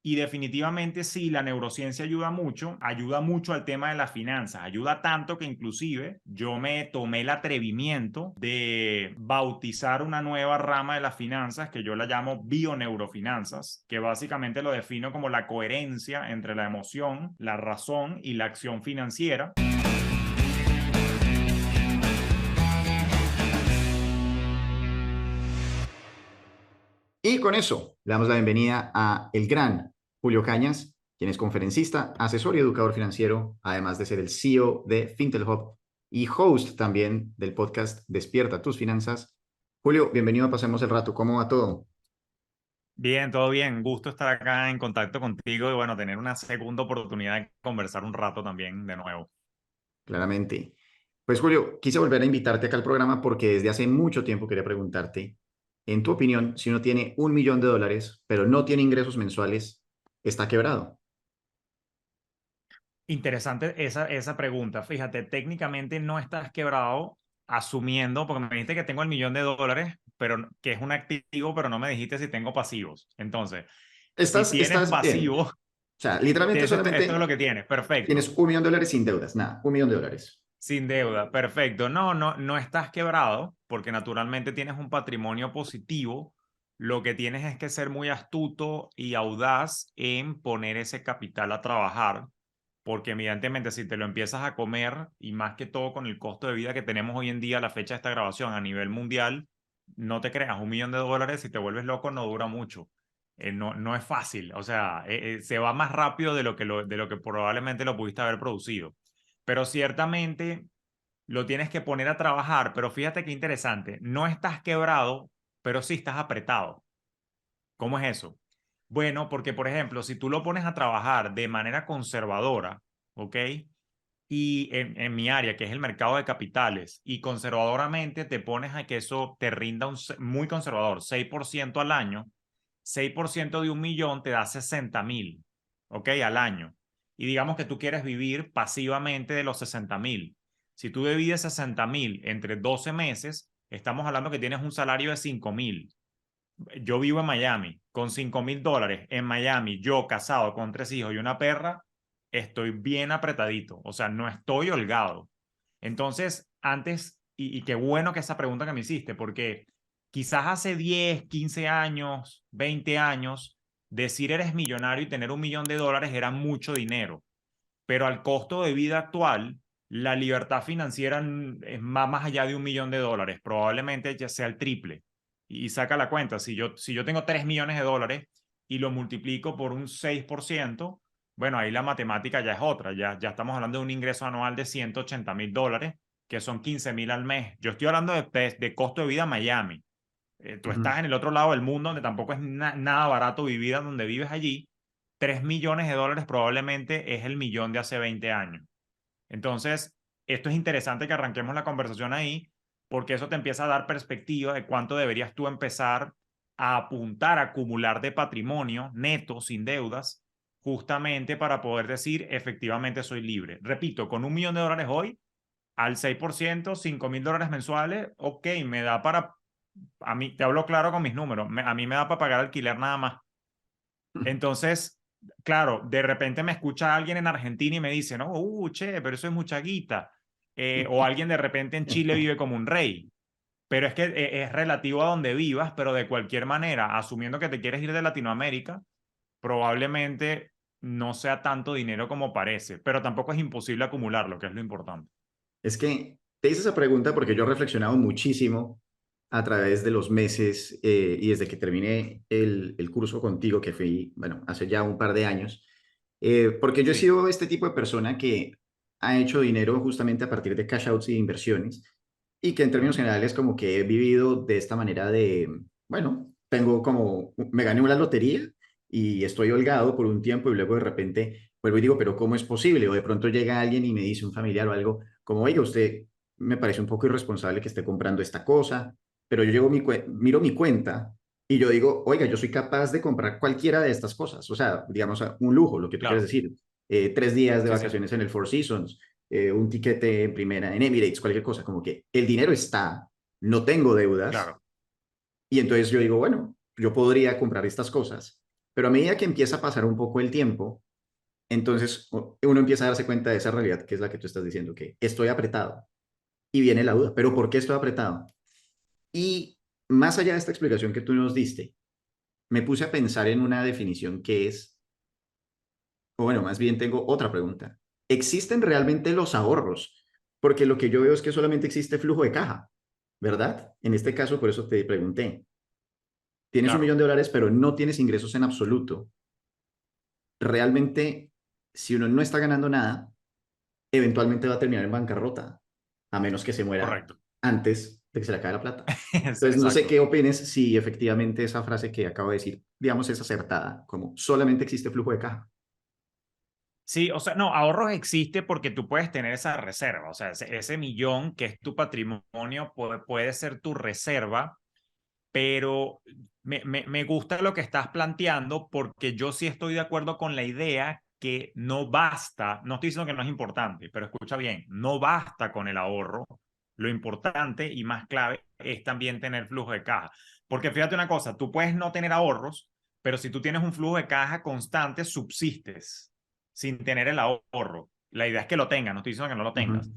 Y definitivamente sí, la neurociencia ayuda mucho al tema de las finanzas, ayuda tanto que inclusive yo me tomé el atrevimiento de bautizar una nueva rama de las finanzas que yo la llamo bioneurofinanzas, que básicamente lo defino como la coherencia entre la emoción, la razón y la acción financiera. Y con eso le damos la bienvenida a el gran Julio Cañas, quien es conferencista, asesor y educador financiero, además de ser el CEO de Fintel Hub y host también del podcast Despierta tus finanzas. Julio, bienvenido a Pasemos el Rato. ¿Cómo va todo? Bien, todo bien. Gusto estar acá en contacto contigo y bueno, tener una segunda oportunidad de conversar un rato también de nuevo. Claramente. Pues Julio, quise volver a invitarte acá al programa porque desde hace mucho tiempo quería preguntarte, en tu opinión, si uno tiene $1 millón, pero no tiene ingresos mensuales, ¿está quebrado? Interesante esa pregunta. Fíjate, técnicamente no estás quebrado asumiendo, porque me dijiste que tengo el $1.000.000, pero que es un activo, pero no me dijiste si tengo pasivos. Entonces, si tienes Estás bien. pasivos, O sea, literalmente esto es lo solamente que tienes. tienes Perfecto. $1 millón sin deudas, nada, $1 millón. Sin deuda. Perfecto. No estás quebrado, porque naturalmente tienes un patrimonio positivo. Lo que tienes es que ser muy astuto y audaz en poner ese capital a trabajar porque evidentemente si te lo empiezas a comer y más que todo con el costo de vida que tenemos hoy en día a la fecha de esta grabación a nivel mundial, no te creas, $1 millón si te vuelves loco no dura mucho. No es fácil, o sea, se va más rápido de lo que probablemente lo pudiste haber producido. Pero ciertamente lo tienes que poner a trabajar, pero fíjate qué interesante, no estás quebrado, pero sí estás apretado. ¿Cómo es eso? Bueno, porque por ejemplo, si tú lo pones a trabajar de manera conservadora, ¿ok? Y en mi área, que es el mercado de capitales, y conservadoramente te pones a que eso te rinda muy conservador, 6% al año, 6% de 1 millón te da 60.000, ¿ok? Al año. Y digamos que tú quieres vivir pasivamente de los 60.000. Si tú divides 60.000 entre 12 meses, estamos hablando que tienes un salario de 5.000. Yo vivo en Miami, con $5.000 en Miami, yo casado con 3 hijos y una perra, estoy bien apretadito, o sea, no estoy holgado. Entonces, antes, y qué bueno que esa pregunta que me hiciste, porque quizás hace 10, 15 años, 20 años, decir eres millonario y tener $1 millón era mucho dinero, pero al costo de vida actual, la libertad financiera es más allá de $1 millón, probablemente ya sea el triple. Y saca la cuenta, si yo tengo $3 millones y lo multiplico por un 6%, bueno, ahí la matemática ya es otra, ya estamos hablando de un ingreso anual de $180.000, que son 15.000 al mes. Yo estoy hablando de costo de vida en Miami. Tú Ujú. estás en el otro lado del mundo donde tampoco es nada barato vivir donde vives allí. $3 millones probablemente es el millón de hace 20 años. Entonces, esto es interesante que arranquemos la conversación ahí, porque eso te empieza a dar perspectiva de cuánto deberías tú empezar a apuntar, a acumular de patrimonio neto, sin deudas, justamente para poder decir, efectivamente soy libre. Repito, con $1 millón hoy, al 6%, $5.000 mensuales, ok, me da para, a mí, te hablo claro con mis números, a mí me da para pagar alquiler nada más. Entonces, claro, de repente me escucha alguien en Argentina y me dice, no, che, pero eso es mucha guita. O alguien de repente en Chile vive como un rey. Pero es que es relativo a donde vivas, pero de cualquier manera, asumiendo que te quieres ir de Latinoamérica, probablemente no sea tanto dinero como parece, pero tampoco es imposible acumularlo, que es lo importante. Es que te hice esa pregunta porque yo he reflexionado muchísimo a través de los meses y desde que terminé el curso contigo, que fui, bueno, hace ya un par de años, porque yo he Sí, sido este tipo de persona que ha hecho dinero justamente a partir de cash outs y inversiones y que en términos claro, generales como que he vivido de esta manera de, bueno, tengo como, me gané una lotería y estoy holgado por un tiempo y luego de repente vuelvo y digo, pero ¿cómo es posible? O de pronto llega alguien y me dice, un familiar o algo, como, oiga, usted me parece un poco irresponsable que esté comprando esta cosa, pero yo llego miro mi cuenta y yo digo, oiga, yo soy capaz de comprar cualquiera de estas cosas, o sea, digamos, un lujo, lo que tú quieres claro, decir, 3 días de sí, sí, vacaciones en el Four Seasons, un tiquete en primera en Emirates, cualquier cosa, como que el dinero está, no tengo deudas, claro. y entonces yo digo, bueno, yo podría comprar estas cosas. Pero a medida que empieza a pasar un poco el tiempo, entonces uno empieza a darse cuenta de esa realidad que es la que tú estás diciendo, que estoy apretado. Y viene la duda, ¿pero por qué estoy apretado? Y más allá de esta explicación que tú nos diste, me puse a pensar en una definición que es, o bueno, más bien tengo otra pregunta. ¿Existen realmente los ahorros? Porque lo que yo veo es que solamente existe flujo de caja, ¿verdad? En este caso, por eso te pregunté. Tienes un Claro, millón de dólares, pero no tienes ingresos en absoluto. Realmente, si uno no está ganando nada, eventualmente va a terminar en bancarrota, a menos que se muera correcto. antes de que se le acabe la plata. Entonces, no sé Exacto. qué opines si efectivamente esa frase que acabo de decir, digamos, es acertada, como solamente existe flujo de caja. Sí, o sea, no, ahorros existe porque tú puedes tener esa reserva, o sea, ese millón que es tu patrimonio puede ser tu reserva, pero me gusta lo que estás planteando porque yo sí estoy de acuerdo con la idea que no basta, no estoy diciendo que no es importante, pero escucha bien, no basta con el ahorro, lo importante y más clave es también tener flujo de caja, porque fíjate una cosa, tú puedes no tener ahorros, pero si tú tienes un flujo de caja constante, subsistes sin tener el ahorro. La idea es que lo tengas, no estoy diciendo que no lo Ujú. tengas,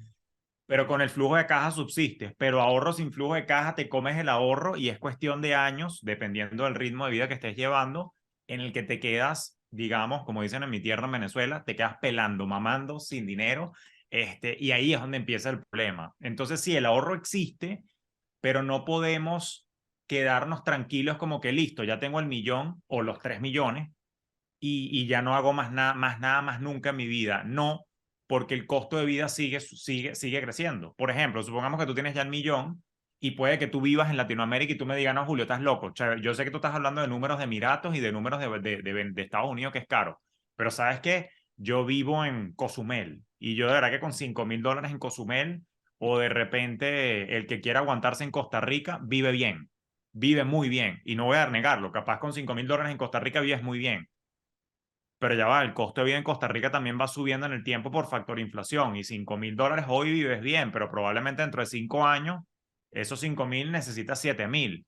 pero con el flujo de caja subsistes, pero ahorro sin flujo de caja te comes el ahorro y es cuestión de años, dependiendo del ritmo de vida que estés llevando, en el que te quedas, digamos, como dicen en mi tierra en Venezuela, te quedas pelando, mamando, sin dinero, y ahí es donde empieza el problema. Entonces, sí, el ahorro existe, pero no podemos quedarnos tranquilos como que listo, ya tengo el millón o los 3 millones y ya no hago más nada, más nunca en mi vida. No, porque el costo de vida sigue creciendo. Por ejemplo, supongamos que tú tienes ya el millón y puede que tú vivas en Latinoamérica y tú me digas, no, Julio, estás loco. Yo sé que tú estás hablando de números de Emiratos y de números de Estados Unidos, que es caro, pero ¿sabes qué? Yo vivo en Cozumel y yo de verdad que con $5,000 en Cozumel o de repente el que quiera aguantarse en Costa Rica vive bien, vive muy bien y no voy a negarlo, capaz con $5,000 en Costa Rica vives muy bien, pero ya va, el costo de vida en Costa Rica también va subiendo en el tiempo por factor inflación y $5,000 hoy vives bien, pero probablemente dentro de 5 años esos 5,000 necesitas 7,000.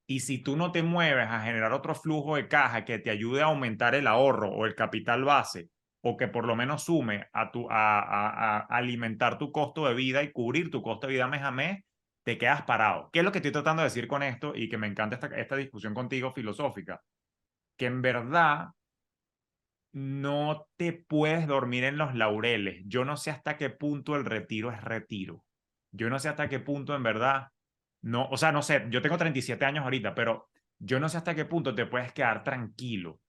Y si tú no te mueves a generar otro flujo de caja que te ayude a aumentar el ahorro o el capital base, o que por lo menos sume a alimentar tu costo de vida y cubrir tu costo de vida mes a mes, te quedas parado. ¿Qué es lo que estoy tratando de decir con esto? Y que me encanta esta discusión contigo filosófica, que en verdad no te puedes dormir en los laureles. Yo no sé hasta qué punto el retiro es retiro. Yo no sé hasta qué punto en verdad, no, o sea, no sé, yo tengo 37 años ahorita, pero yo no sé hasta qué punto te puedes quedar tranquilo.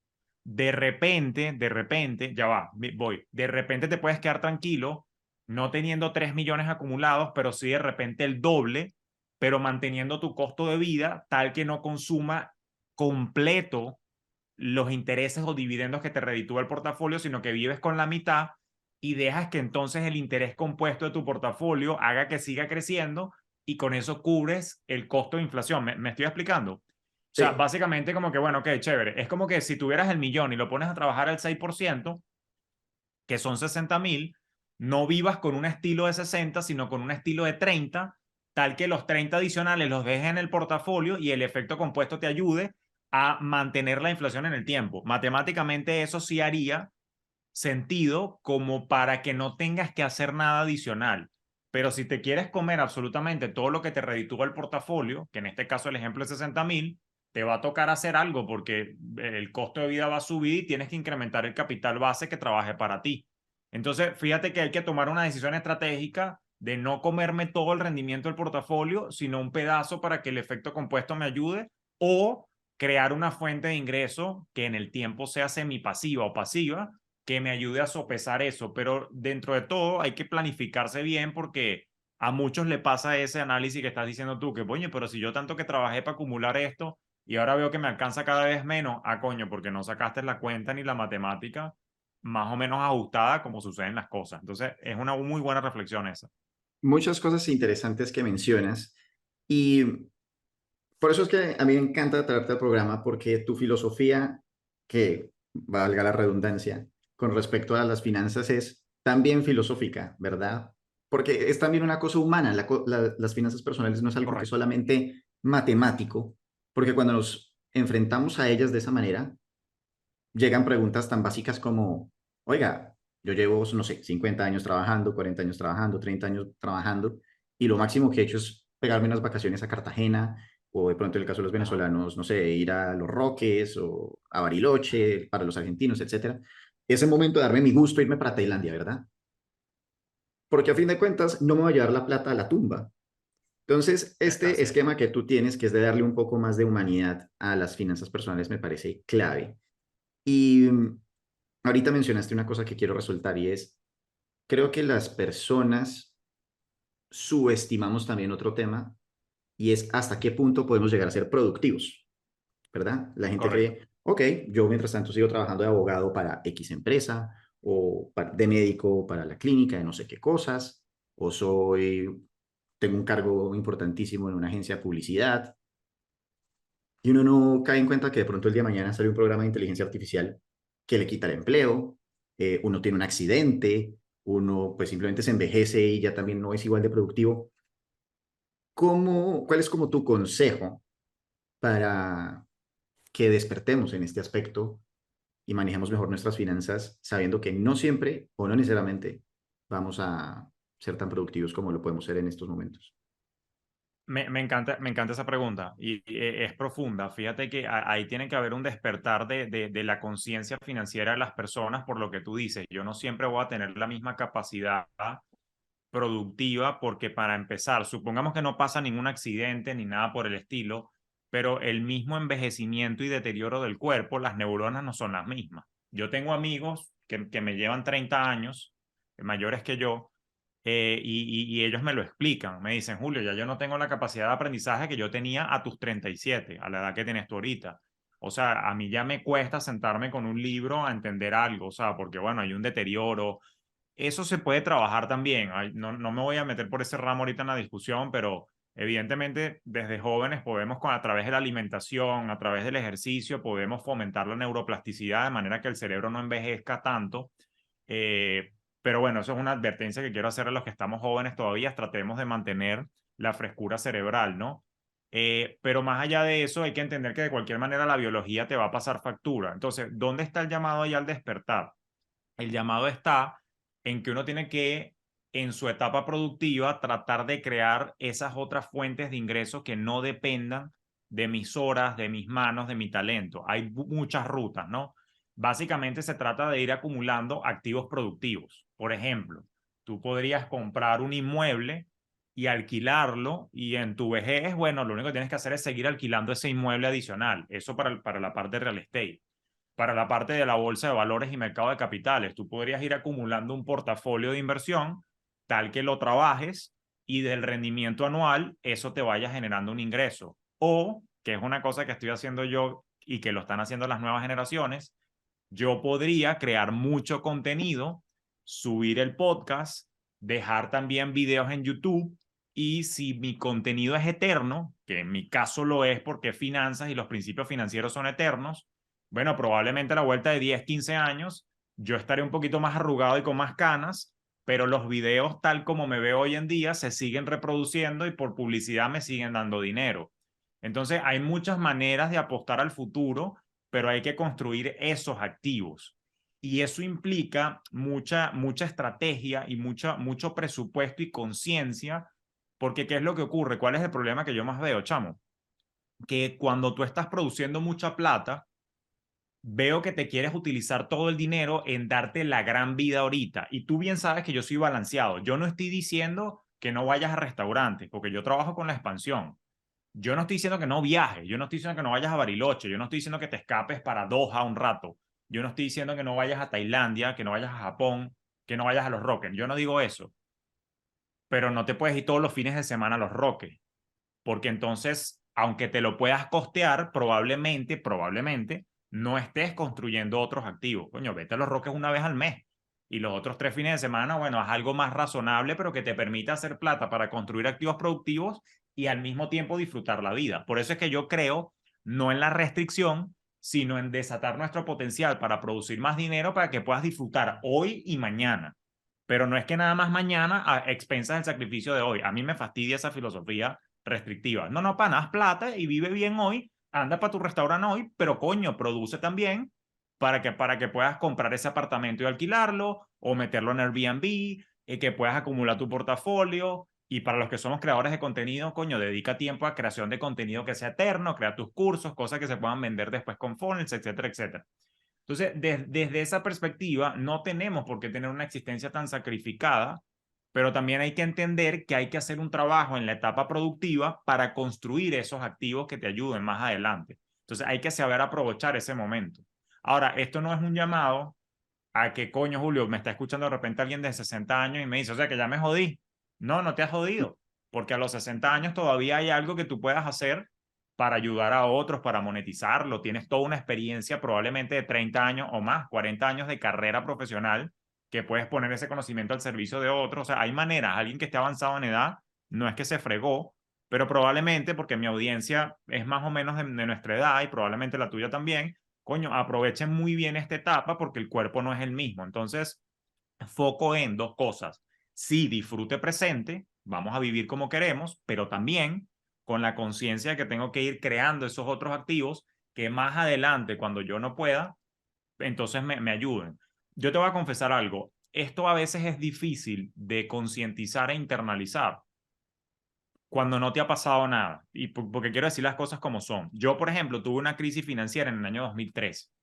De repente, ya va, voy, de repente te puedes quedar tranquilo, no teniendo 3 millones acumulados, pero sí de repente el doble, pero manteniendo tu costo de vida tal que no consuma completo los intereses o dividendos que te reditúa el portafolio, sino que vives con la mitad y dejas que entonces el interés compuesto de tu portafolio haga que siga creciendo y con eso cubres el costo de inflación. ¿Me estoy explicando? O sea, Sí, básicamente como que, bueno, ok, chévere. Es como que si tuvieras el millón y lo pones a trabajar al 6%, que son 60,000, no vivas con un estilo de 60, sino con un estilo de 30, tal que los 30 adicionales los dejes en el portafolio y el efecto compuesto te ayude a mantener la inflación en el tiempo. Matemáticamente eso sí haría sentido como para que no tengas que hacer nada adicional. Pero si te quieres comer absolutamente todo lo que te reditúa el portafolio, que en este caso el ejemplo es 60,000, te va a tocar hacer algo porque el costo de vida va a subir y tienes que incrementar el capital base que trabaje para ti. Entonces, fíjate que hay que tomar una decisión estratégica de no comerme todo el rendimiento del portafolio, sino un pedazo para que el efecto compuesto me ayude o crear una fuente de ingreso que en el tiempo sea semipasiva o pasiva que me ayude a sopesar eso, pero dentro de todo hay que planificarse bien porque a muchos le pasa ese análisis que estás diciendo tú, que coño, pero si yo tanto que trabajé para acumular esto y ahora veo que me alcanza cada vez menos, coño, porque no sacaste la cuenta ni la matemática más o menos ajustada como suceden las cosas. Entonces, es una muy buena reflexión esa. muchas cosas interesantes que mencionas y por eso es que a mí me encanta traerte al programa porque tu filosofía, que valga la redundancia, con respecto a las finanzas es también filosófica, ¿verdad? Porque es también una cosa humana, las finanzas personales no es algo que es Correcto. solamente matemático, porque cuando nos enfrentamos a ellas de esa manera, llegan preguntas tan básicas como, oiga, yo llevo, no sé, 50 años trabajando, 40 años trabajando, 30 años trabajando, y lo máximo que he hecho es pegarme unas vacaciones a Cartagena, o de pronto en el caso de los Ajá. venezolanos, no sé, ir a Los Roques o a Bariloche, para los argentinos, etcétera. Es el momento de darme mi gusto, irme para Tailandia, ¿verdad? Porque a fin de cuentas no me va a llevar la plata a la tumba. Entonces, este Así es. esquema que tú tienes, que es de darle un poco más de humanidad a las finanzas personales, me parece clave. Y ahorita mencionaste una cosa que quiero resaltar y es, creo que las personas subestimamos también otro tema y es hasta qué punto podemos llegar a ser productivos, ¿verdad? La gente Correcto. cree, ok, yo mientras tanto sigo trabajando de abogado para X empresa o de médico para la clínica de no sé qué cosas, o tengo un cargo importantísimo en una agencia de publicidad y uno no cae en cuenta que de pronto el día de mañana sale un programa de inteligencia artificial que le quita el empleo, uno tiene un accidente, uno pues simplemente se envejece y ya también no es igual de productivo. ¿Cuál es como tu consejo para que despertemos en este aspecto y manejemos mejor nuestras finanzas, sabiendo que no siempre o no necesariamente vamos a ser tan productivos como lo podemos ser en estos momentos? Me encanta esa pregunta y es profunda. Fíjate que ahí tiene que haber un despertar de la conciencia financiera de las personas por lo que tú dices. Yo no siempre voy a tener la misma capacidad productiva porque para empezar, supongamos que no pasa ningún accidente ni nada por el estilo, pero el mismo envejecimiento y deterioro del cuerpo, las neuronas no son las mismas. Yo tengo amigos que me llevan 30 años, mayores que yo, y ellos me lo explican. Me dicen, Julio, ya yo no tengo la capacidad de aprendizaje que yo tenía a tus 37, a la edad que tienes tú ahorita. O sea, a mí ya me cuesta sentarme con un libro a entender algo, o sea, porque bueno, hay un deterioro. Eso se puede trabajar también. No, no me voy a meter por ese ramo ahorita en la discusión, pero evidentemente desde jóvenes podemos, a través de la alimentación, a través del ejercicio, podemos fomentar la neuroplasticidad de manera que el cerebro no envejezca tanto. Eh, pero bueno, eso es una advertencia que quiero hacer a los que estamos jóvenes todavía. Tratemos de mantener la frescura cerebral, ¿no? Pero más allá de eso, hay que entender que de cualquier manera la biología te va a pasar factura. Entonces, ¿dónde está el llamado ahí al despertar? El llamado está en que uno tiene que, en su etapa productiva, tratar de crear esas otras fuentes de ingresos que no dependan de mis horas, de mis manos, de mi talento. Hay muchas rutas, ¿no? Básicamente se trata de ir acumulando activos productivos. Por ejemplo, tú podrías comprar un inmueble y alquilarlo y en tu vejez, bueno, lo único que tienes que hacer es seguir alquilando ese inmueble adicional. Eso para la parte de real estate. Para la parte de la bolsa de valores y mercado de capitales, tú podrías ir acumulando un portafolio de inversión tal que lo trabajes y del rendimiento anual eso te vaya generando un ingreso. O, que es una cosa que estoy haciendo yo y que lo están haciendo las nuevas generaciones, yo podría crear mucho contenido, subir el podcast, dejar también videos en YouTube y si mi contenido es eterno, que en mi caso lo es porque finanzas y los principios financieros son eternos, bueno, probablemente a la vuelta de 10, 15 años yo estaré un poquito más arrugado y con más canas, pero los videos tal como me veo hoy en día se siguen reproduciendo y por publicidad me siguen dando dinero. Entonces hay muchas maneras de apostar al futuro, pero hay que construir esos activos. Y eso implica mucha estrategia y mucho presupuesto y conciencia, porque ¿qué es lo que ocurre? ¿Cuál es el problema que yo más veo, chamo? Que cuando tú estás produciendo mucha plata, veo que te quieres utilizar todo el dinero en darte la gran vida ahorita. Y tú bien sabes que yo soy balanceado. Yo no estoy diciendo que no vayas a restaurantes, porque yo trabajo con la expansión. Yo no estoy diciendo que no viajes, yo no estoy diciendo que no vayas a Bariloche, yo no estoy diciendo que te escapes para Doha un rato, yo no estoy diciendo que no vayas a Tailandia, que no vayas a Japón, que no vayas a Los Roques. Yo no digo eso, pero no te puedes ir todos los fines de semana a Los Roques, porque entonces, aunque te lo puedas costear, probablemente no estés construyendo otros activos. Coño, vete a Los Roques una vez al mes y los otros 3 fines de semana, bueno, haz algo más razonable, pero que te permita hacer plata para construir activos productivos y al mismo tiempo disfrutar la vida. Por eso es que yo creo no en la restricción, sino en desatar nuestro potencial para producir más dinero para que puedas disfrutar hoy y mañana. Pero no es que nada más mañana a expensas del sacrificio de hoy. A mí me fastidia esa filosofía restrictiva. No, no, pana, haz plata y vive bien hoy, anda para tu restaurante hoy, pero coño, produce también para que puedas comprar ese apartamento y alquilarlo o meterlo en Airbnb, que puedas acumular tu portafolio. Y para los que somos creadores de contenido, coño, dedica tiempo a creación de contenido que sea eterno, crea tus cursos, cosas que se puedan vender después con funnels, etcétera, etcétera. Entonces, desde esa perspectiva, no tenemos por qué tener una existencia tan sacrificada, pero también hay que entender que hay que hacer un trabajo en la etapa productiva para construir esos activos que te ayuden más adelante. Entonces, hay que saber aprovechar ese momento. Ahora, esto no es un llamado a que, coño, Julio, me está escuchando de repente alguien de 60 años y me dice, o sea, que ya me jodí. No, no te has jodido, porque a los 60 años todavía hay algo que tú puedas hacer para ayudar a otros, para monetizarlo. Tienes toda una experiencia, probablemente de 30 años o más, 40 años de carrera profesional, que puedes poner ese conocimiento al servicio de otros. O sea, hay maneras. Alguien que esté avanzado en edad, no es que se fregó, pero probablemente, porque mi audiencia es más o menos de nuestra edad y probablemente la tuya también, coño, aprovechen muy bien esta etapa porque el cuerpo no es el mismo. Entonces, foco en dos cosas. Sí, disfrute presente, vamos a vivir como queremos, pero también con la conciencia de que tengo que ir creando esos otros activos que más adelante, cuando yo no pueda, entonces me ayuden. Yo te voy a confesar algo. Esto a veces es difícil de concientizar e internalizar cuando no te ha pasado nada. Y porque quiero decir las cosas como son. Yo, por ejemplo, tuve una crisis financiera en el año 2003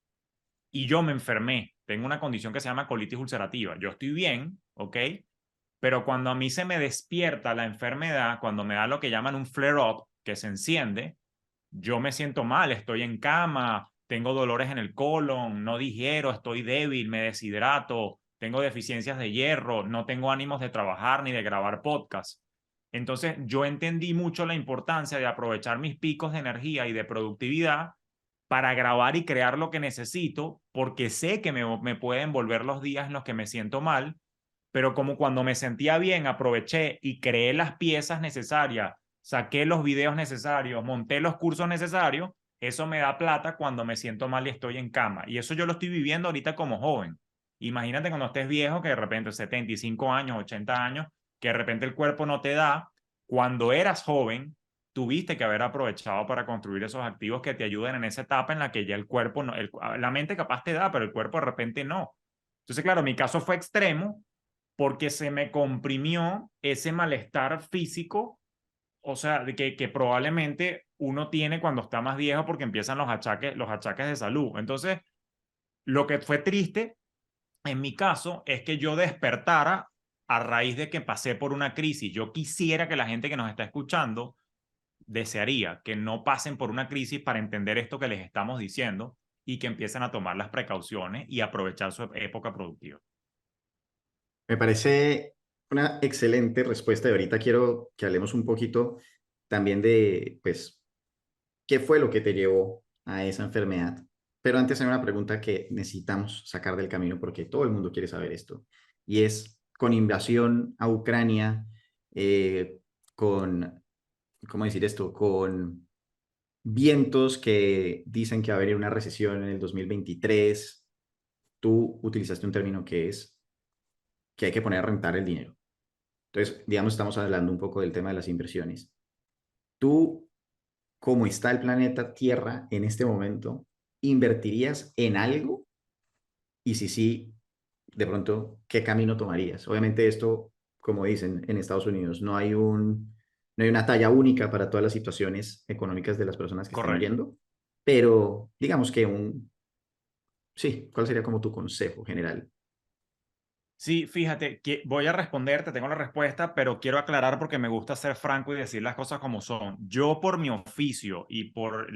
y yo me enfermé. Tengo una condición que se llama colitis ulcerativa. Yo estoy bien, ¿ok? Pero cuando a mí se me despierta la enfermedad, cuando me da lo que llaman un flare-up, que se enciende, yo me siento mal, estoy en cama, tengo dolores en el colon, no digiero, estoy débil, me deshidrato, tengo deficiencias de hierro, no tengo ánimos de trabajar ni de grabar podcast. Entonces, yo entendí mucho la importancia de aprovechar mis picos de energía y de productividad para grabar y crear lo que necesito, porque sé que me pueden volver los días en los que me siento mal, pero como cuando me sentía bien, aproveché y creé las piezas necesarias, saqué los videos necesarios, monté los cursos necesarios, eso me da plata cuando me siento mal y estoy en cama. Y eso yo lo estoy viviendo ahorita como joven. Imagínate cuando estés viejo, que de repente 75 años, 80 años, que de repente el cuerpo no te da. Cuando eras joven, tuviste que haber aprovechado para construir esos activos que te ayuden en esa etapa en la que ya el cuerpo, no, la mente capaz te da, pero el cuerpo de repente no. Entonces, claro, mi caso fue extremo porque se me comprimió ese malestar físico, o sea, que probablemente uno tiene cuando está más viejo porque empiezan los achaques de salud. Entonces, lo que fue triste en mi caso es que yo despertara a raíz de que pasé por una crisis. Yo quisiera que la gente que nos está escuchando desearía que no pasen por una crisis para entender esto que les estamos diciendo y que empiecen a tomar las precauciones y aprovechar su época productiva. Me parece una excelente respuesta y ahorita quiero que hablemos un poquito también de, pues, qué fue lo que te llevó a esa enfermedad. Pero antes hay una pregunta que necesitamos sacar del camino porque todo el mundo quiere saber esto. Y es, con invasión a Ucrania, con, ¿cómo decir esto? Con vientos que dicen que va a haber una recesión en el 2023, tú utilizaste un término que es que hay que poner a rentar el dinero. Entonces, digamos, estamos hablando un poco del tema de las inversiones. Tú, ¿cómo está el planeta Tierra en este momento? ¿Invertirías en algo? Y si sí, de pronto, ¿qué camino tomarías? Obviamente esto, como dicen en Estados Unidos, no hay una talla única para todas las situaciones económicas de las personas que estén Correcto. oyendo, pero digamos que sí, ¿cuál sería como tu consejo general? Sí, fíjate, que voy a responderte, tengo la respuesta, pero quiero aclarar porque me gusta ser franco y decir las cosas como son. Yo por mi oficio y por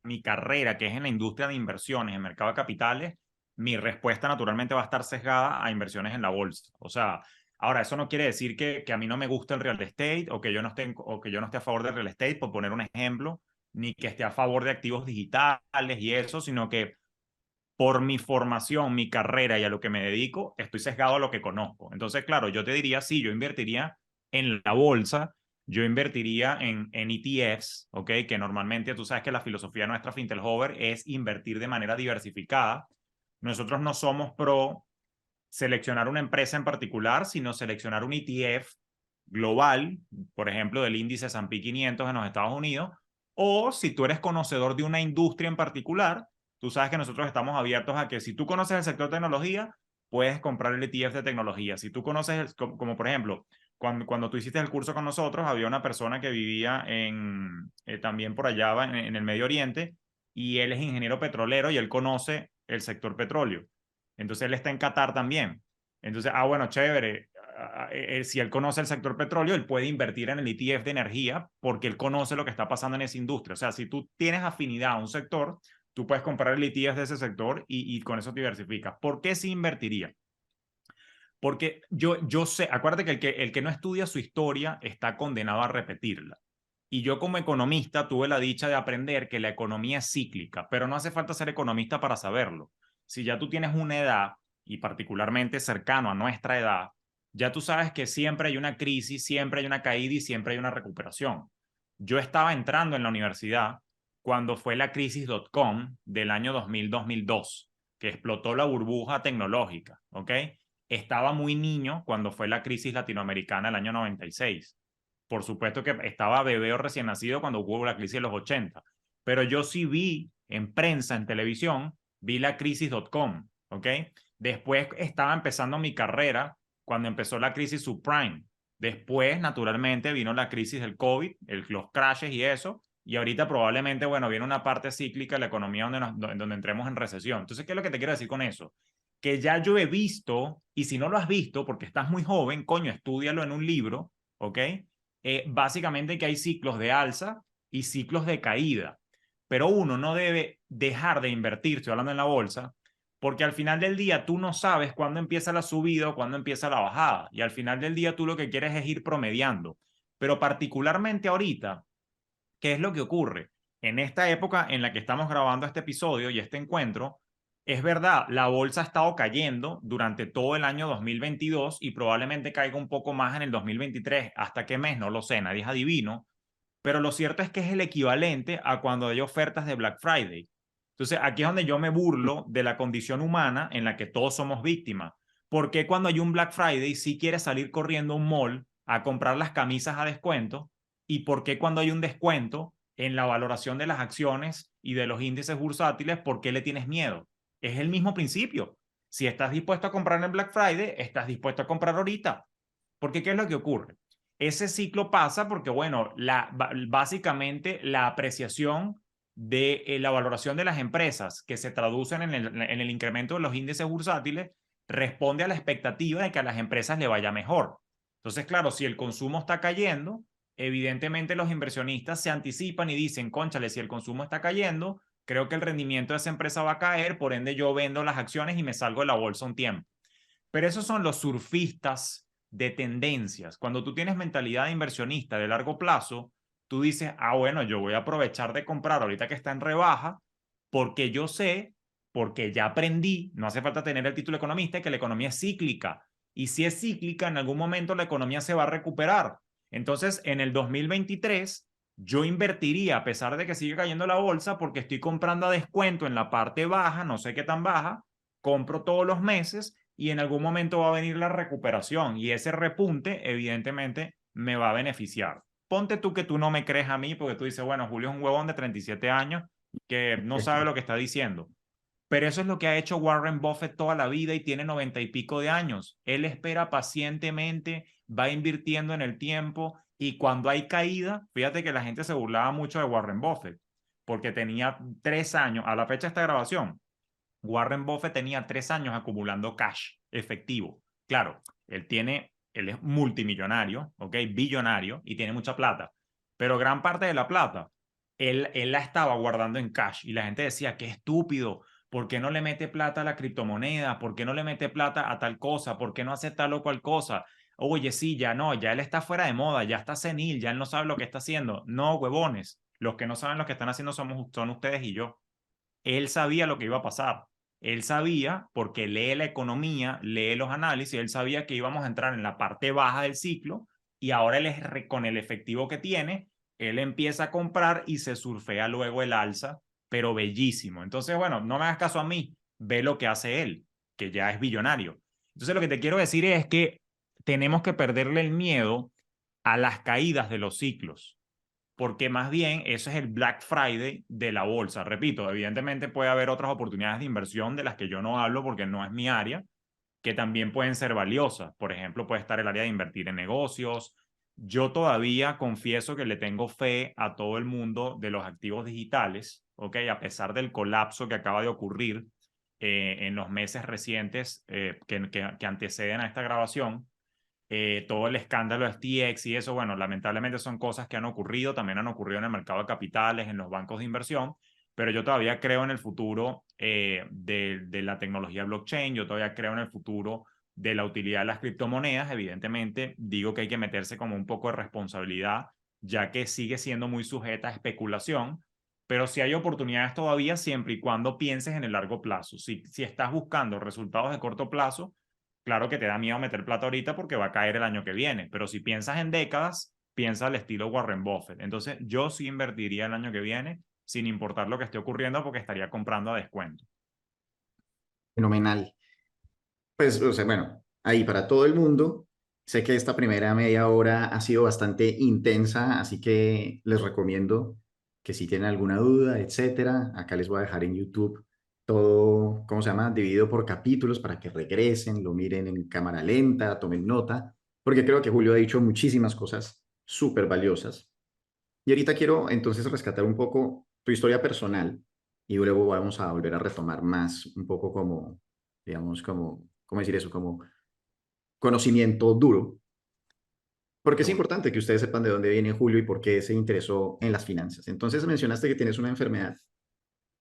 mi carrera, que es en la industria de inversiones, en mercado de capitales, mi respuesta naturalmente va a estar sesgada a inversiones en la bolsa. O sea, ahora eso no quiere decir que a mí no me gusta el real estate o que yo no esté, o que yo no esté a favor del real estate, por poner un ejemplo, ni que esté a favor de activos digitales y eso, sino que por mi formación, mi carrera y a lo que me dedico, estoy sesgado a lo que conozco. Entonces, claro, yo te diría, sí, yo invertiría en la bolsa, yo invertiría en ETFs, ¿ok? Que normalmente tú sabes que la filosofía nuestra Fintelhover es invertir de manera diversificada. Nosotros no somos pro seleccionar una empresa en particular, sino seleccionar un ETF global, por ejemplo, del índice S&P 500 en los Estados Unidos, o si tú eres conocedor de una industria en particular, tú sabes que nosotros estamos abiertos a que si tú conoces el sector tecnología, puedes comprar el ETF de tecnología. Si tú conoces, como por ejemplo, cuando tú hiciste el curso con nosotros, había una persona que vivía también por allá en el Medio Oriente y él es ingeniero petrolero y él conoce el sector petróleo. Entonces él está en Qatar también. Entonces, bueno, chévere. Si él conoce el sector petróleo, él puede invertir en el ETF de energía porque él conoce lo que está pasando en esa industria. O sea, si tú tienes afinidad a un sector, tú puedes comprar el ETF de ese sector y con eso te diversificas. ¿Por qué sí invertiría? Porque yo sé, acuérdate que el que no estudia su historia está condenado a repetirla. Y yo como economista tuve la dicha de aprender que la economía es cíclica, pero no hace falta ser economista para saberlo. Si ya tú tienes una edad, y particularmente cercano a nuestra edad, ya tú sabes que siempre hay una crisis, siempre hay una caída y siempre hay una recuperación. Yo estaba entrando en la universidad cuando fue la crisis .com del año 2000-2002, que explotó la burbuja tecnológica, ¿ok? Estaba muy niño cuando fue la crisis latinoamericana del año 96. Por supuesto que estaba bebé o recién nacido cuando hubo la crisis de los 80, pero yo sí vi en prensa, en televisión, vi la crisis.com, ¿ok? Después estaba empezando mi carrera cuando empezó la crisis subprime. Después, naturalmente, vino la crisis del COVID, los crashes y eso, y ahorita probablemente, bueno, viene una parte cíclica de la economía donde entremos en recesión. Entonces, ¿qué es lo que te quiero decir con eso? Que ya yo he visto, y si no lo has visto porque estás muy joven, coño, estúdialo en un libro, ¿ok? Básicamente que hay ciclos de alza y ciclos de caída, pero uno no debe dejar de invertir, estoy hablando en la bolsa, porque al final del día tú no sabes cuándo empieza la subida o cuándo empieza la bajada, y al final del día tú lo que quieres es ir promediando, pero particularmente ahorita, ¿qué es lo que ocurre? En esta época en la que estamos grabando este episodio y este encuentro, es verdad, la bolsa ha estado cayendo durante todo el año 2022 y probablemente caiga un poco más en el 2023. ¿Hasta qué mes? No lo sé, nadie es adivino, pero lo cierto es que es el equivalente a cuando hay ofertas de Black Friday. Entonces, aquí es donde yo me burlo de la condición humana en la que todos somos víctimas. ¿Por qué cuando hay un Black Friday sí quieres salir corriendo a un mall a comprar las camisas a descuento? ¿Y por qué cuando hay un descuento en la valoración de las acciones y de los índices bursátiles, por qué le tienes miedo? Es el mismo principio. Si estás dispuesto a comprar en Black Friday, estás dispuesto a comprar ahorita. Porque ¿qué es lo que ocurre? Ese ciclo pasa porque, bueno, básicamente la apreciación de la valoración de las empresas que se traducen en el incremento de los índices bursátiles responde a la expectativa de que a las empresas le vaya mejor. Entonces, claro, si el consumo está cayendo, evidentemente los inversionistas se anticipan y dicen, cónchale, si el consumo está cayendo, creo que el rendimiento de esa empresa va a caer, por ende yo vendo las acciones y me salgo de la bolsa un tiempo. Pero esos son los surfistas de tendencias. Cuando tú tienes mentalidad de inversionista de largo plazo, tú dices, bueno, yo voy a aprovechar de comprar ahorita que está en rebaja, porque yo sé, porque ya aprendí, no hace falta tener el título de economista, que la economía es cíclica. Y si es cíclica, en algún momento la economía se va a recuperar. Entonces, en el 2023, yo invertiría, a pesar de que sigue cayendo la bolsa, porque estoy comprando a descuento en la parte baja, no sé qué tan baja, compro todos los meses y en algún momento va a venir la recuperación y ese repunte evidentemente me va a beneficiar. Ponte tú que tú no me crees a mí porque tú dices, bueno, Julio es un huevón de 37 años que no sabe lo que está diciendo. Pero eso es lo que ha hecho Warren Buffett toda la vida y tiene 90 y pico de años. Él espera pacientemente, va invirtiendo en el tiempo y cuando hay caída, fíjate que la gente se burlaba mucho de Warren Buffett porque tenía 3 años, a la fecha de esta grabación, Warren Buffett tenía 3 años acumulando cash efectivo. Claro, él es multimillonario, ¿ok? Billonario y tiene mucha plata, pero gran parte de la plata él la estaba guardando en cash y la gente decía, qué estúpido, ¿por qué no le mete plata a la criptomoneda? ¿Por qué no le mete plata a tal cosa? ¿Por qué no hace tal o cual cosa? Oye, sí, ya no, ya él está fuera de moda, ya está senil, ya él no sabe lo que está haciendo. No, huevones, los que no saben lo que están haciendo son ustedes y yo. Él sabía lo que iba a pasar. Él sabía, porque lee la economía, lee los análisis, él sabía que íbamos a entrar en la parte baja del ciclo y ahora con el efectivo que tiene, él empieza a comprar y se surfea luego el alza, pero bellísimo. Entonces, bueno, no me hagas caso a mí, ve lo que hace él, que ya es billonario. Entonces, lo que te quiero decir es que tenemos que perderle el miedo a las caídas de los ciclos. porque más bien eso es el Black Friday de la bolsa. Repito, evidentemente puede haber otras oportunidades de inversión de las que yo no hablo porque no es mi área, que también pueden ser valiosas. Por ejemplo, puede estar el área de invertir en negocios. Yo todavía confieso que le tengo fe a todo el mundo de los activos digitales, ¿ok? A pesar del colapso que acaba de ocurrir en los meses recientes que anteceden a esta grabación, todo el escándalo de FTX y eso, bueno, lamentablemente son cosas que han ocurrido, también han ocurrido en el mercado de capitales, en los bancos de inversión, pero yo todavía creo en el futuro de la tecnología blockchain, yo todavía creo en el futuro de la utilidad de las criptomonedas. Evidentemente, digo que hay que meterse como un poco de responsabilidad, ya que sigue siendo muy sujeta a especulación, pero si hay oportunidades todavía siempre y cuando pienses en el largo plazo. Si estás buscando resultados de corto plazo, claro que te da miedo meter plata ahorita porque va a caer el año que viene, pero si piensas en décadas, piensa al estilo Warren Buffett. Entonces, yo sí invertiría el año que viene sin importar lo que esté ocurriendo porque estaría comprando a descuento. Fenomenal. Pues, o sea, bueno, ahí para todo el mundo. Sé que esta primera media hora ha sido bastante intensa, así que les recomiendo que si tienen alguna duda, etcétera, acá les voy a dejar en YouTube todo, ¿cómo se llama? Dividido por capítulos para que regresen, lo miren en cámara lenta, tomen nota, porque creo que Julio ha dicho muchísimas cosas súper valiosas. Y ahorita quiero entonces rescatar un poco tu historia personal y luego vamos a volver a retomar más un poco como, digamos, como, ¿cómo decir eso? Como conocimiento duro, porque es Seguro. importante que ustedes sepan de dónde viene Julio y por qué se interesó en las finanzas. Entonces mencionaste que tienes una enfermedad.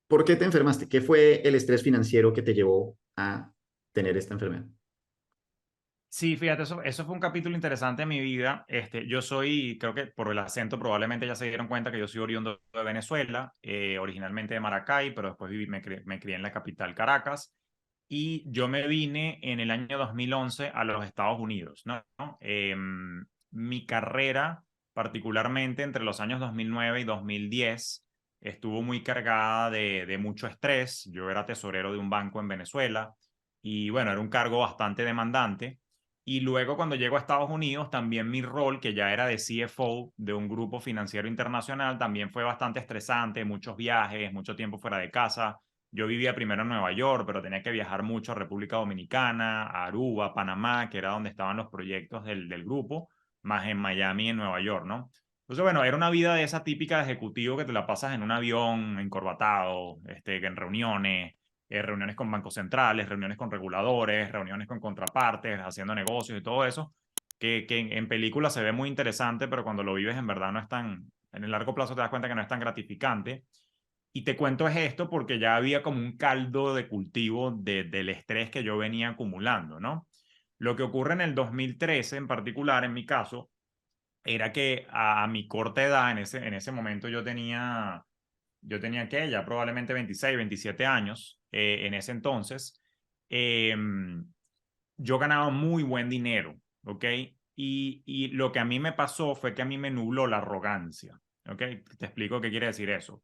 ¿Por qué te enfermaste? ¿Qué fue el estrés financiero que te llevó a tener esta enfermedad? Sí, fíjate, eso fue un capítulo interesante en mi vida. Yo soy, creo que por el acento probablemente ya se dieron cuenta que yo soy oriundo de Venezuela, originalmente de Maracay, pero después me crié en la capital, Caracas, y yo me vine en el año 2011 a los Estados Unidos, ¿no? Mi carrera, particularmente entre los años 2009 y 2010, estuvo muy cargada de mucho estrés. Yo era tesorero de un banco en Venezuela y bueno, era un cargo bastante demandante. Y luego cuando llego a Estados Unidos, también mi rol, que ya era de CFO de un grupo financiero internacional, también fue bastante estresante, muchos viajes, mucho tiempo fuera de casa. Yo vivía primero en Nueva York, pero tenía que viajar mucho a República Dominicana, a Aruba, Panamá, que era donde estaban los proyectos del grupo, más en Miami y en Nueva York, ¿no? Entonces, bueno, era una vida de esa típica de ejecutivo que te la pasas en un avión, encorbatado, en reuniones, reuniones con bancos centrales, reuniones con reguladores, reuniones con contrapartes, haciendo negocios y todo eso, que en película se ve muy interesante, pero cuando lo vives en verdad no es tan, en el largo plazo te das cuenta que no es tan gratificante. Y te cuento es esto porque ya había como un caldo de cultivo del estrés que yo venía acumulando, ¿no? Lo que ocurre en el 2013 en particular, en mi caso, era que a mi corta edad, en ese momento yo tenía que ya probablemente 26, 27 años en ese entonces, eh, yo ganaba muy buen dinero, ¿ok? Y lo que a mí me pasó fue que a mí me nubló la arrogancia, ¿ok? Te explico qué quiere decir eso.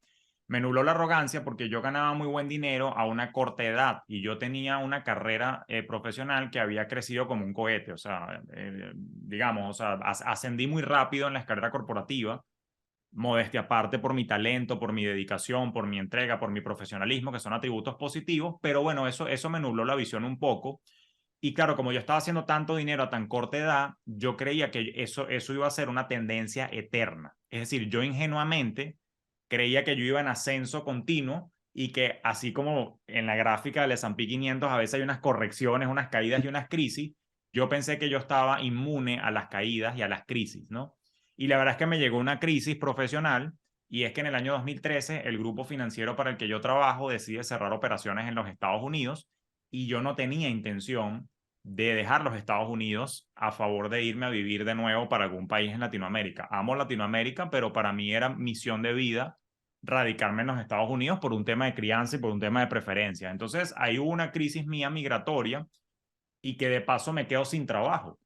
Me nubló la arrogancia porque yo ganaba muy buen dinero a una corta edad y yo tenía una carrera profesional que había crecido como un cohete, o sea, digamos, o sea, ascendí muy rápido en la escalera corporativa, modestia aparte por mi talento, por mi dedicación, por mi entrega, por mi profesionalismo, que son atributos positivos, pero bueno, eso me nubló la visión un poco. Y claro, como yo estaba haciendo tanto dinero a tan corta edad, yo creía que eso iba a ser una tendencia eterna. Es decir, yo ingenuamente creía que yo iba en ascenso continuo y que así como en la gráfica del S&P 500 a veces hay unas correcciones, unas caídas y unas crisis, yo pensé que yo estaba inmune a las caídas y a las crisis, ¿no? Y la verdad es que me llegó una crisis profesional y es que en el año 2013 el grupo financiero para el que yo trabajo decide cerrar operaciones en los Estados Unidos y yo no tenía intención de dejar los Estados Unidos a favor de irme a vivir de nuevo para algún país en Latinoamérica. Amo Latinoamérica, pero para mí era misión de vida radicarme en los Estados Unidos por un tema de crianza y por un tema de preferencia. Entonces, ahí hubo una crisis mía migratoria y que de paso me quedo sin trabajo.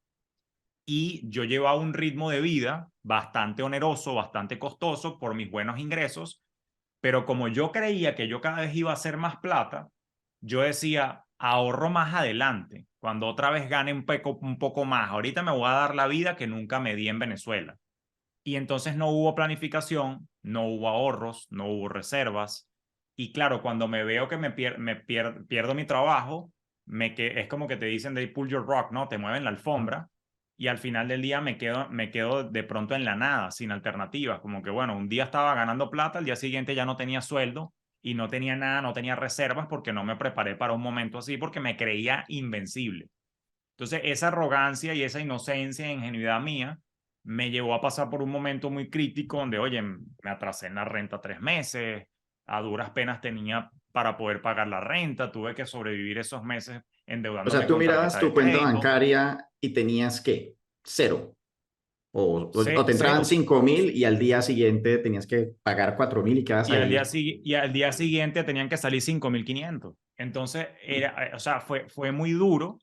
Y yo llevaba un ritmo de vida bastante oneroso, bastante costoso por mis buenos ingresos, pero como yo creía que yo cada vez iba a hacer más plata, yo decía, ahorro más adelante, cuando otra vez gane un poco más. Ahorita me voy a dar la vida que nunca me di en Venezuela. Y entonces no hubo planificación, no hubo ahorros, no hubo reservas. Y claro, cuando me veo que pierdo mi trabajo, es como que te dicen they pull your rock, ¿no? Te mueven la alfombra y al final del día me quedo de pronto en la nada, sin alternativas. Como que, bueno, un día estaba ganando plata, al día siguiente ya no tenía sueldo y no tenía nada, no tenía reservas porque no me preparé para un momento así, porque me creía invencible. Entonces, esa arrogancia y esa inocencia e ingenuidad mía me llevó a pasar por un momento muy crítico donde, oye, me atrasé en la renta 3 meses, a duras penas tenía para poder pagar la renta, tuve que sobrevivir esos meses O sea, endeudándome tú con mirabas tarjeta tu de cuenta crédito. bancaria y tenías ¿qué? Cero. O te entraban Cero. 5.000 y al día siguiente tenías que pagar 4.000 y quedas ahí. Y al día siguiente tenían que salir 5.500. Entonces, o sea, fue muy duro.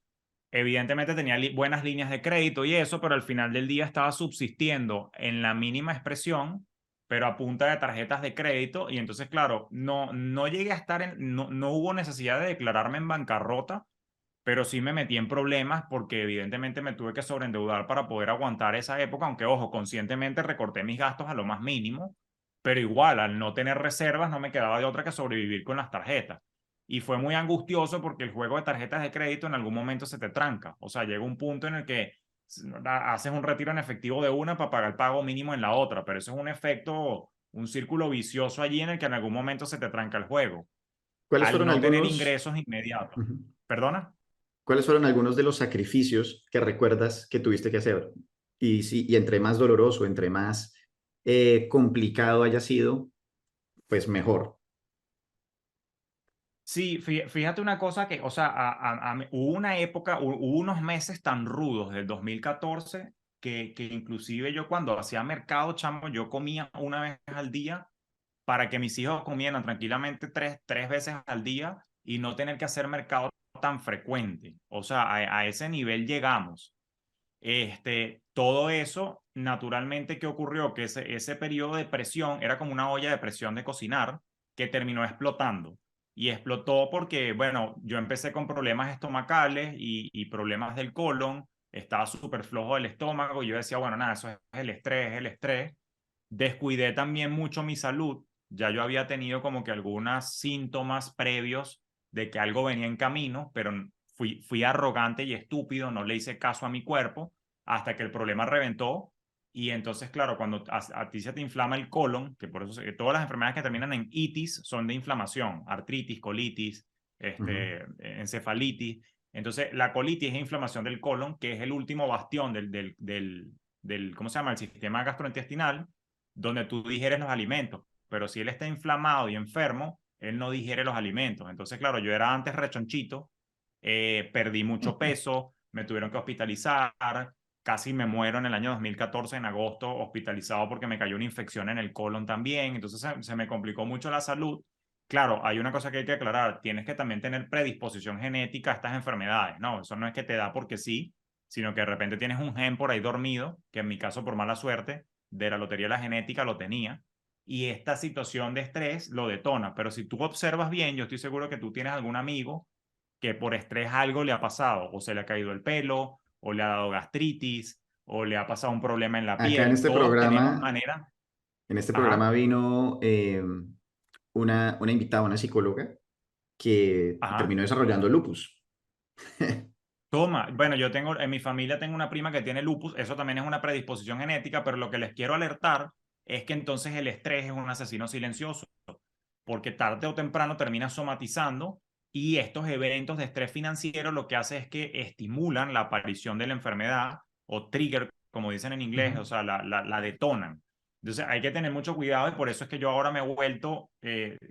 Evidentemente tenía buenas líneas de crédito y eso, pero al final del día estaba subsistiendo en la mínima expresión, pero a punta de tarjetas de crédito. Y entonces, claro, no llegué a estar no hubo necesidad de declararme en bancarrota, pero sí me metí en problemas porque evidentemente me tuve que sobreendeudar para poder aguantar esa época, aunque ojo, conscientemente recorté mis gastos a lo más mínimo, pero igual, al no tener reservas no me quedaba de otra que sobrevivir con las tarjetas. Y fue muy angustioso porque el juego de tarjetas de crédito en algún momento se te tranca. O sea, llega un punto en el que haces un retiro en efectivo de una para pagar el pago mínimo en la otra, pero eso es un efecto, un círculo vicioso allí en el que en algún momento se te tranca el juego. ¿Cuáles Al fueron no tener algunos, ingresos inmediatos. ujú, ¿Perdona? cuáles fueron algunos de los sacrificios que recuerdas que tuviste que hacer? Y, si, y entre más doloroso, entre más complicado haya sido, pues mejor. Sí, fíjate una cosa que, o sea, hubo una época, hubo unos meses tan rudos del 2014 que inclusive yo cuando hacía mercado, chamo, yo comía una vez al día para que mis hijos comieran tranquilamente tres veces al día y no tener que hacer mercado tan frecuente. O sea, a ese nivel llegamos. Todo eso, naturalmente, ¿qué ocurrió? Que ese periodo de presión era como una olla de presión de cocinar que terminó explotando. Y explotó porque, bueno, yo empecé con problemas estomacales y problemas del colon, estaba súper flojo del estómago y yo decía, bueno, nada, eso es el estrés, es el estrés. Descuidé también mucho mi salud, ya yo había tenido como que algunos síntomas previos de que algo venía en camino, pero fui arrogante y estúpido, no le hice caso a mi cuerpo hasta que el problema reventó. Y entonces, claro, cuando a ti se te inflama el colon, que por eso todas las enfermedades que terminan en itis son de inflamación, artritis, colitis, Ujú, encefalitis. Entonces, la colitis es inflamación del colon, que es el último bastión ¿cómo se llama? El sistema gastrointestinal, donde tú digieres los alimentos. Pero si él está inflamado y enfermo, él no digiere los alimentos. Entonces, claro, yo era antes rechonchito, perdí mucho peso, me tuvieron que hospitalizar, casi me muero en el año 2014, en agosto, hospitalizado porque me cayó una infección en el colon también, entonces se me complicó mucho la salud. Claro, hay una cosa que hay que aclarar, tienes que también tener predisposición genética a estas enfermedades, ¿no? Eso no es que te da porque sí, sino que de repente tienes un gen por ahí dormido, que en mi caso por mala suerte, de la lotería de la genética lo tenía, y esta situación de estrés lo detona, pero si tú observas bien, yo estoy seguro que tú tienes algún amigo que por estrés algo le ha pasado, o se le ha caído el pelo, o le ha dado gastritis, o le ha pasado un problema en la acá piel. Todos tenemos manera. en este programa Ajá, vino una invitada, una psicóloga, que ajá. terminó desarrollando lupus. Toma, bueno, en mi familia tengo una prima que tiene lupus, eso también es una predisposición genética, pero lo que les quiero alertar es que entonces el estrés es un asesino silencioso, porque tarde o temprano termina somatizando y estos eventos de estrés financiero lo que hace es que estimulan la aparición de la enfermedad o trigger, como dicen en inglés, o Ujú. sea, la detonan. Entonces hay que tener mucho cuidado y por eso es que yo ahora me he vuelto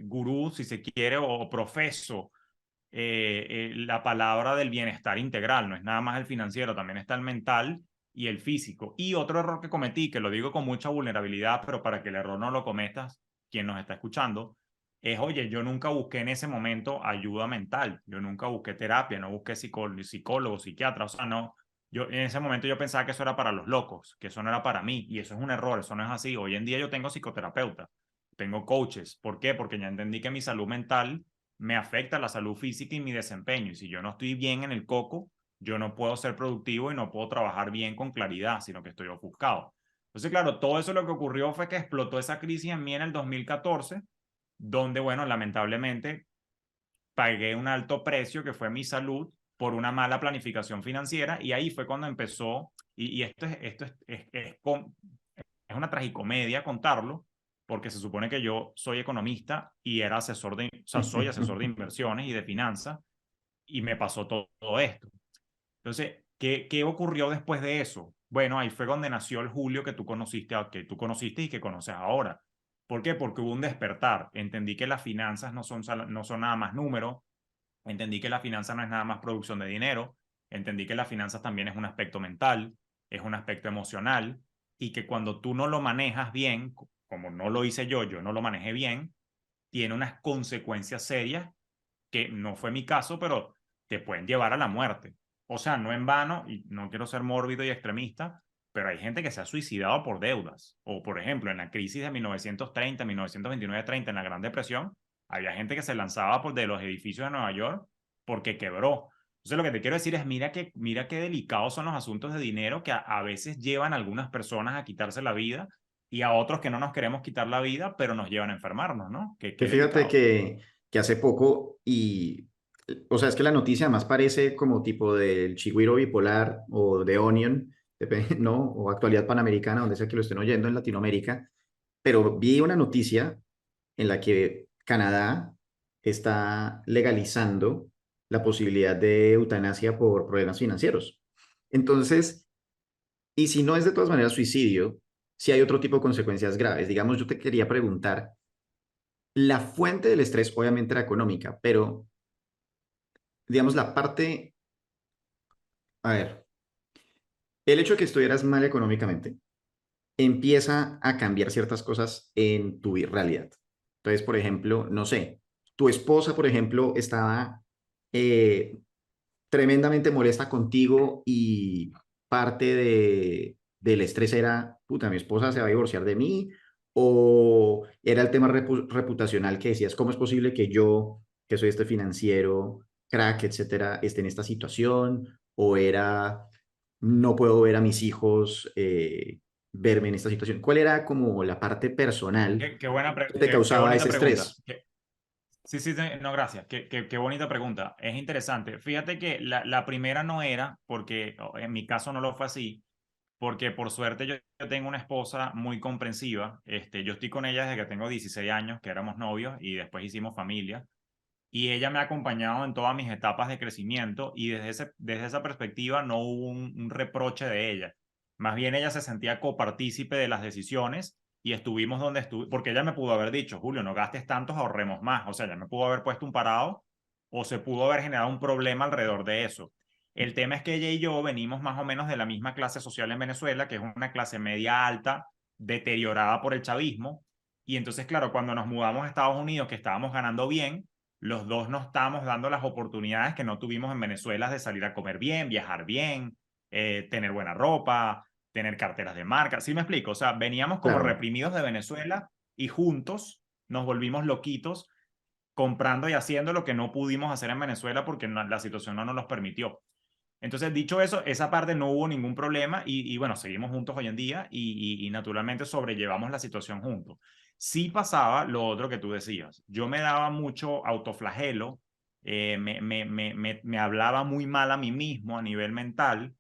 gurú, si se quiere, o profeso la palabra del bienestar integral, no es nada más el financiero, también está el mental y el físico. Y otro error que cometí, que lo digo con mucha vulnerabilidad, pero para que el error no lo cometas, quien nos está escuchando, es, oye, yo nunca busqué en ese momento ayuda mental, yo nunca busqué terapia, no busqué psicólogo, psiquiatra, o sea, no, yo en ese momento yo pensaba que eso era para los locos, que eso no era para mí, y eso es un error, eso no es así. Hoy en día yo tengo psicoterapeuta, tengo coaches, ¿por qué? Porque ya entendí que mi salud mental me afecta la salud física y mi desempeño. Y si yo no estoy bien en el coco, yo no puedo ser productivo y no puedo trabajar bien con claridad, sino que estoy ofuscado. Entonces, claro, todo eso lo que ocurrió fue que explotó esa crisis en mí en el 2014, donde, bueno, lamentablemente pagué un alto precio que fue mi salud por una mala planificación financiera y ahí fue cuando empezó, y es una tragicomedia contarlo, porque se supone que yo soy economista y era asesor de, o sea, soy asesor de inversiones y de finanzas y me pasó todo esto. Entonces, ¿qué ocurrió después de eso? Bueno, ahí fue donde nació el Julio que tú conociste y que conoces ahora. ¿Por qué? Porque hubo un despertar. Entendí que las finanzas no son nada más números. Entendí que la finanza no es nada más producción de dinero. Entendí que las finanzas también es un aspecto mental, es un aspecto emocional y que cuando tú no lo manejas bien, como no lo hice yo no lo manejé bien, tiene unas consecuencias serias que no fue mi caso, pero te pueden llevar a la muerte. O sea, no en vano, y no quiero ser mórbido y extremista, pero hay gente que se ha suicidado por deudas. O, por ejemplo, en la crisis de 1930, 1929-30, en la Gran Depresión, había gente que se lanzaba de los edificios de Nueva York porque quebró. Entonces, lo que te quiero decir es, mira qué delicados son los asuntos de dinero que a veces llevan a algunas personas a quitarse la vida y a otros que no nos queremos quitar la vida, pero nos llevan a enfermarnos, ¿no? Que Qué fíjate delicado. que hace poco, y, o sea, es que la noticia más parece como tipo del Chigüiro bipolar o de Onion, ¿no? O actualidad panamericana, donde sea que lo estén oyendo en Latinoamérica, pero vi una noticia en la que Canadá está legalizando la posibilidad de eutanasia por problemas financieros. Entonces, y si no es de todas maneras suicidio, si hay otro tipo de consecuencias graves. Digamos, yo te quería preguntar, la fuente del estrés obviamente era económica, pero digamos la parte, a ver, el hecho de que estuvieras mal económicamente empieza a cambiar ciertas cosas en tu realidad. Entonces, por ejemplo, no sé, tu esposa, por ejemplo, estaba eh, tremendamente molesta contigo y parte del estrés era, puta, mi esposa se va a divorciar de mí, o era el tema reputacional que decías, ¿cómo es posible que yo, que soy este financiero, crack, etcétera, esté en esta situación? O era, no puedo ver a mis hijos verme en esta situación. ¿Cuál era como la parte personal que te Qué causaba bonita ese pregunta. estrés? Sí, sí, sí, no, gracias. Qué bonita pregunta. Es interesante. Fíjate que la primera no era, porque en mi caso no lo fue así, porque por suerte yo tengo una esposa muy comprensiva. Yo estoy con ella desde que tengo 16 años, que éramos novios y después hicimos familia. Y ella me ha acompañado en todas mis etapas de crecimiento y desde esa perspectiva no hubo un reproche de ella. Más bien ella se sentía copartícipe de las decisiones y estuvimos donde estuvimos, porque ella me pudo haber dicho, Julio, no gastes tantos, ahorremos más. O sea, ella me pudo haber puesto un parado o se pudo haber generado un problema alrededor de eso. El tema es que ella y yo venimos más o menos de la misma clase social en Venezuela, que es una clase media alta, deteriorada por el chavismo. Y entonces, claro, cuando nos mudamos a Estados Unidos, que estábamos ganando bien, los dos nos estábamos dando las oportunidades que no tuvimos en Venezuela de salir a comer bien, viajar bien, tener buena ropa, tener carteras de marca. ¿Sí me explico? O sea, veníamos como Claro. reprimidos de Venezuela y juntos nos volvimos loquitos comprando y haciendo lo que no pudimos hacer en Venezuela porque la situación no nos los permitió. Entonces, dicho eso, esa parte no hubo ningún problema y bueno, seguimos juntos hoy en día y naturalmente sobrellevamos la situación juntos. Sí pasaba lo otro que tú decías. Yo me daba mucho autoflagelo, me hablaba muy mal a mí mismo a nivel mental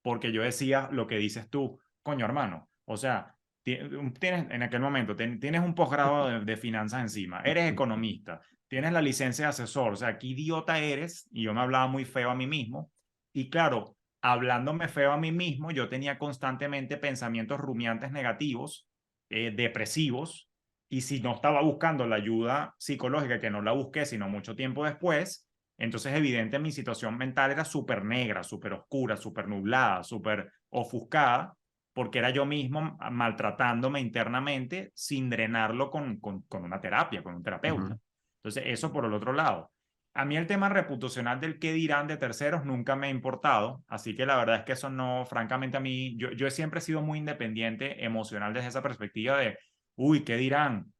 porque yo decía lo que dices tú, coño hermano, o sea, tienes en aquel momento, tienes un posgrado de finanzas encima, eres economista, tienes la licencia de asesor, o sea, qué idiota eres, y yo me hablaba muy feo a mí mismo, y claro, hablándome feo a mí mismo, yo tenía constantemente pensamientos rumiantes negativos, depresivos, y si no estaba buscando la ayuda psicológica, que no la busqué, sino mucho tiempo después, entonces evidente mi situación mental era súper negra, súper oscura, súper nublada, súper ofuscada, porque era yo mismo maltratándome internamente sin drenarlo con una terapia, con un terapeuta. Ujú. Entonces, eso por el otro lado. A mí el tema reputacional del qué dirán de terceros nunca me ha importado, así que la verdad es que eso no, francamente a mí, yo siempre he sido muy independiente emocional desde esa perspectiva de, uy, ¿qué dirán?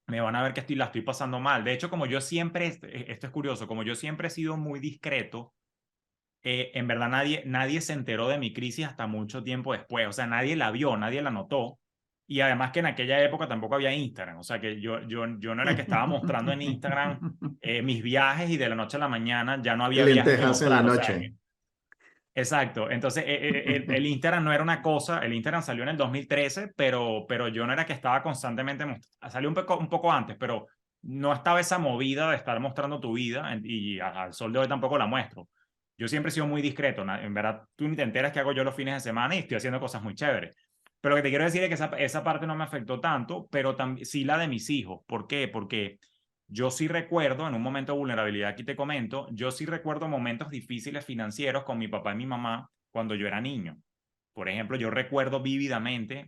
Me van a ver que la estoy pasando mal. De hecho, como yo siempre, esto es curioso, como yo siempre he sido muy discreto en verdad nadie se enteró de mi crisis hasta mucho tiempo después. O sea, nadie la vio, nadie la notó. Y además que en aquella época tampoco había Instagram. O sea, que yo no era que estaba mostrando en Instagram mis viajes y de la noche a la mañana ya no había viajes que Lentejas en la mostrar. O sea, noche. exacto. Entonces, el Instagram no era una cosa, el Instagram salió en el 2013, pero yo no era que estaba constantemente, salió un poco antes, pero no estaba esa movida de estar mostrando tu vida y al sol de hoy tampoco la muestro. Yo siempre he sido muy discreto, en verdad, tú ni te enteras que hago yo los fines de semana y estoy haciendo cosas muy chéveres. Pero lo que te quiero decir es que esa parte no me afectó tanto, pero sí la de mis hijos. ¿Por qué? Porque yo sí recuerdo, en un momento de vulnerabilidad, aquí te comento, yo sí recuerdo momentos difíciles financieros con mi papá y mi mamá cuando yo era niño. Por ejemplo, yo recuerdo vívidamente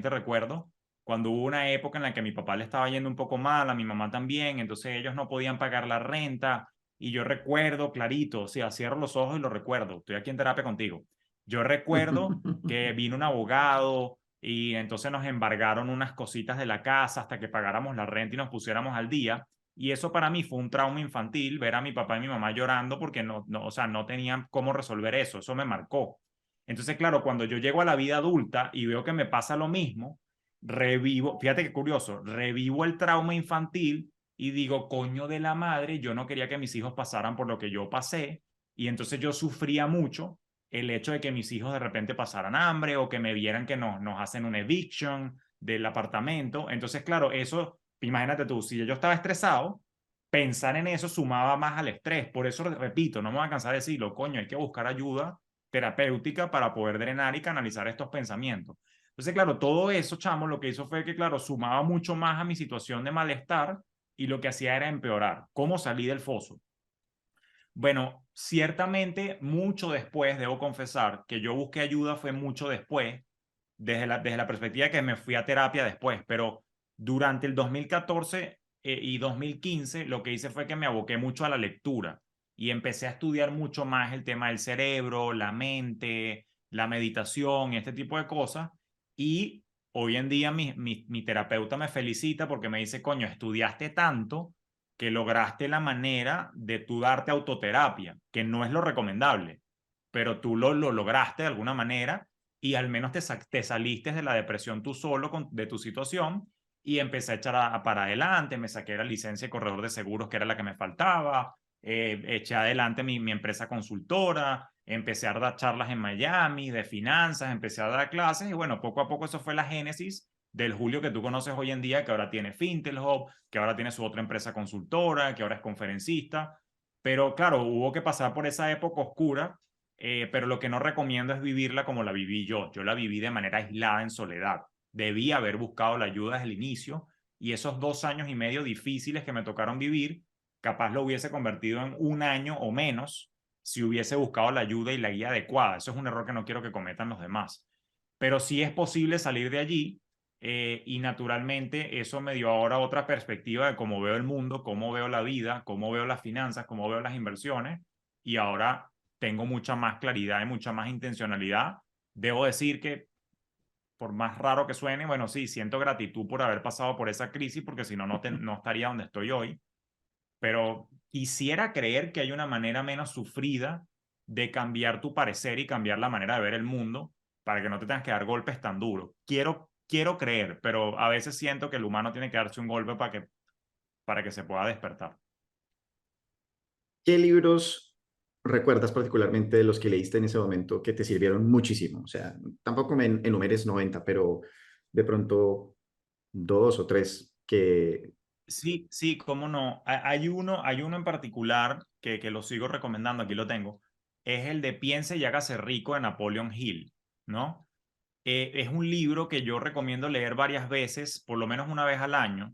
recuerdo cuando hubo una época en la que a mi papá le estaba yendo un poco mal, a mi mamá también, entonces ellos no podían pagar la renta y yo recuerdo clarito, o sea, cierro los ojos y lo recuerdo, estoy aquí en terapia contigo. Yo recuerdo que vino un abogado y entonces nos embargaron unas cositas de la casa hasta que pagáramos la renta y nos pusiéramos al día. Y eso para mí fue un trauma infantil, ver a mi papá y mi mamá llorando porque o sea, no tenían cómo resolver eso. Eso me marcó. Entonces, claro, cuando yo llego a la vida adulta y veo que me pasa lo mismo, revivo, fíjate qué curioso, revivo el trauma infantil y digo, coño de la madre, yo no quería que mis hijos pasaran por lo que yo pasé y entonces yo sufría mucho el hecho de que mis hijos de repente pasaran hambre o que me vieran que nos hacen una eviction del apartamento. Entonces, claro, eso, imagínate tú, si yo estaba estresado, pensar en eso sumaba más al estrés. Por eso, repito, no me voy a cansar de decirlo, coño, hay que buscar ayuda terapéutica para poder drenar y canalizar estos pensamientos. Entonces, claro, todo eso, chamo, lo que hizo fue que, claro, sumaba mucho más a mi situación de malestar y lo que hacía era empeorar. ¿Cómo salí del foso? Bueno, ciertamente mucho después, debo confesar, que yo busqué ayuda fue mucho después, desde la perspectiva que me fui a terapia después, pero durante el 2014 y 2015 lo que hice fue que me aboqué mucho a la lectura y empecé a estudiar mucho más el tema del cerebro, la mente, la meditación y este tipo de cosas. Y hoy en día mi terapeuta me felicita porque me dice, coño, estudiaste tanto que lograste la manera de tú darte autoterapia, que no es lo recomendable, pero tú lo lograste de alguna manera y al menos te saliste de la depresión tú solo de tu situación y empecé a echar para adelante, me saqué la licencia de corredor de seguros que era la que me faltaba, eché adelante mi empresa consultora, empecé a dar charlas en Miami de finanzas, empecé a dar clases y bueno, poco a poco eso fue la génesis del Julio que tú conoces hoy en día, que ahora tiene Fintel Hub, que ahora tiene su otra empresa consultora, que ahora es conferencista. Pero claro, hubo que pasar por esa época oscura, pero lo que no recomiendo es vivirla como la viví yo. Yo la viví de manera aislada, en soledad. Debí haber buscado la ayuda desde el inicio y esos 2 años y medio difíciles que me tocaron vivir, capaz lo hubiese convertido en un año o menos si hubiese buscado la ayuda y la guía adecuada. Eso es un error que no quiero que cometan los demás. Pero sí es posible salir de allí y naturalmente eso me dio ahora otra perspectiva de cómo veo el mundo, cómo veo la vida, cómo veo las finanzas, cómo veo las inversiones y ahora tengo mucha más claridad y mucha más intencionalidad. Debo decir que por más raro que suene, bueno, sí, siento gratitud por haber pasado por esa crisis porque si no, no estaría donde estoy hoy, pero quisiera creer que hay una manera menos sufrida de cambiar tu parecer y cambiar la manera de ver el mundo para que no te tengas que dar golpes tan duros. Quiero creer, pero a veces siento que el humano tiene que darse un golpe para que se pueda despertar. ¿Qué libros recuerdas particularmente de los que leíste en ese momento que te sirvieron muchísimo? O sea, tampoco me enumeres 90, pero de pronto dos o tres que... Sí, sí, cómo no. Hay uno en particular que lo sigo recomendando, aquí lo tengo. Es el de Piense y hágase rico de Napoleon Hill, ¿no? Es un libro que yo recomiendo leer varias veces, por lo menos una vez al año,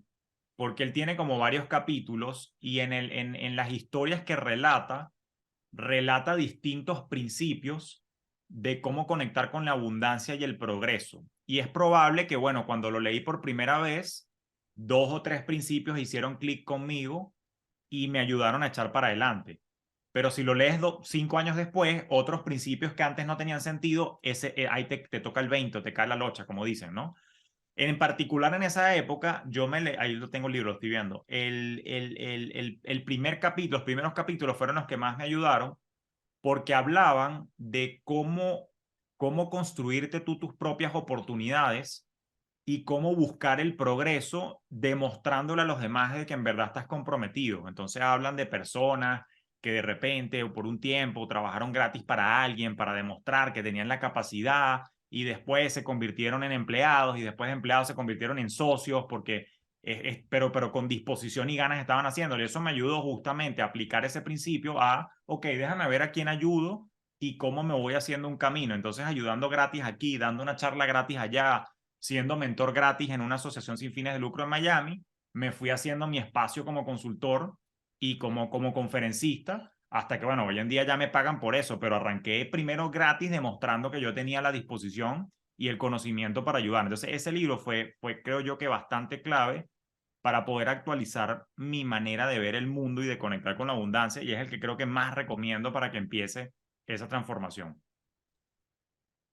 porque él tiene como varios capítulos y en las historias que relata distintos principios de cómo conectar con la abundancia y el progreso. Y es probable que, bueno, cuando lo leí por primera vez, 2 o 3 principios hicieron clic conmigo y me ayudaron a echar para adelante. Pero si lo lees 5 años después, otros principios que antes no tenían sentido, ahí te toca el 20, te cae la locha, como dicen, ¿no? En particular en esa época, ahí lo tengo el libro, lo estoy viendo. El primer capítulo, los primeros capítulos fueron los que más me ayudaron porque hablaban de cómo construirte tú tus propias oportunidades y cómo buscar el progreso demostrándole a los demás de que en verdad estás comprometido. Entonces hablan de personas que de repente o por un tiempo trabajaron gratis para alguien para demostrar que tenían la capacidad y después se convirtieron en empleados y después de empleados se convirtieron en socios porque pero con disposición y ganas estaban haciéndolo. Y eso me ayudó justamente a aplicar ese principio a, ok, déjame ver a quién ayudo y cómo me voy haciendo un camino. Entonces ayudando gratis aquí, dando una charla gratis allá, siendo mentor gratis en una asociación sin fines de lucro en Miami, me fui haciendo mi espacio como consultor y como conferencista, hasta que, bueno, hoy en día ya me pagan por eso, pero arranqué primero gratis demostrando que yo tenía la disposición y el conocimiento para ayudar. Entonces, ese libro fue creo yo que bastante clave para poder actualizar mi manera de ver el mundo y de conectar con la abundancia, y es el que creo que más recomiendo para que empiece esa transformación.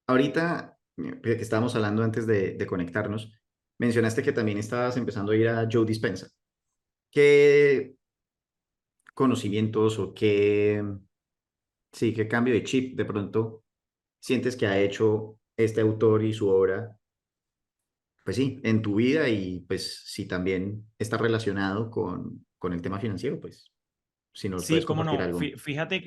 Ahorita, que estábamos hablando antes de conectarnos, mencionaste que también estabas empezando a ir a Joe Dispenza. ¿Qué conocimientos o qué, sí, qué cambio de chip de pronto sientes que ha hecho este autor y su obra, pues sí, en tu vida y pues si también está relacionado con el tema financiero, pues si nos Sí, puedes cómo compartir no. algo. Fíjate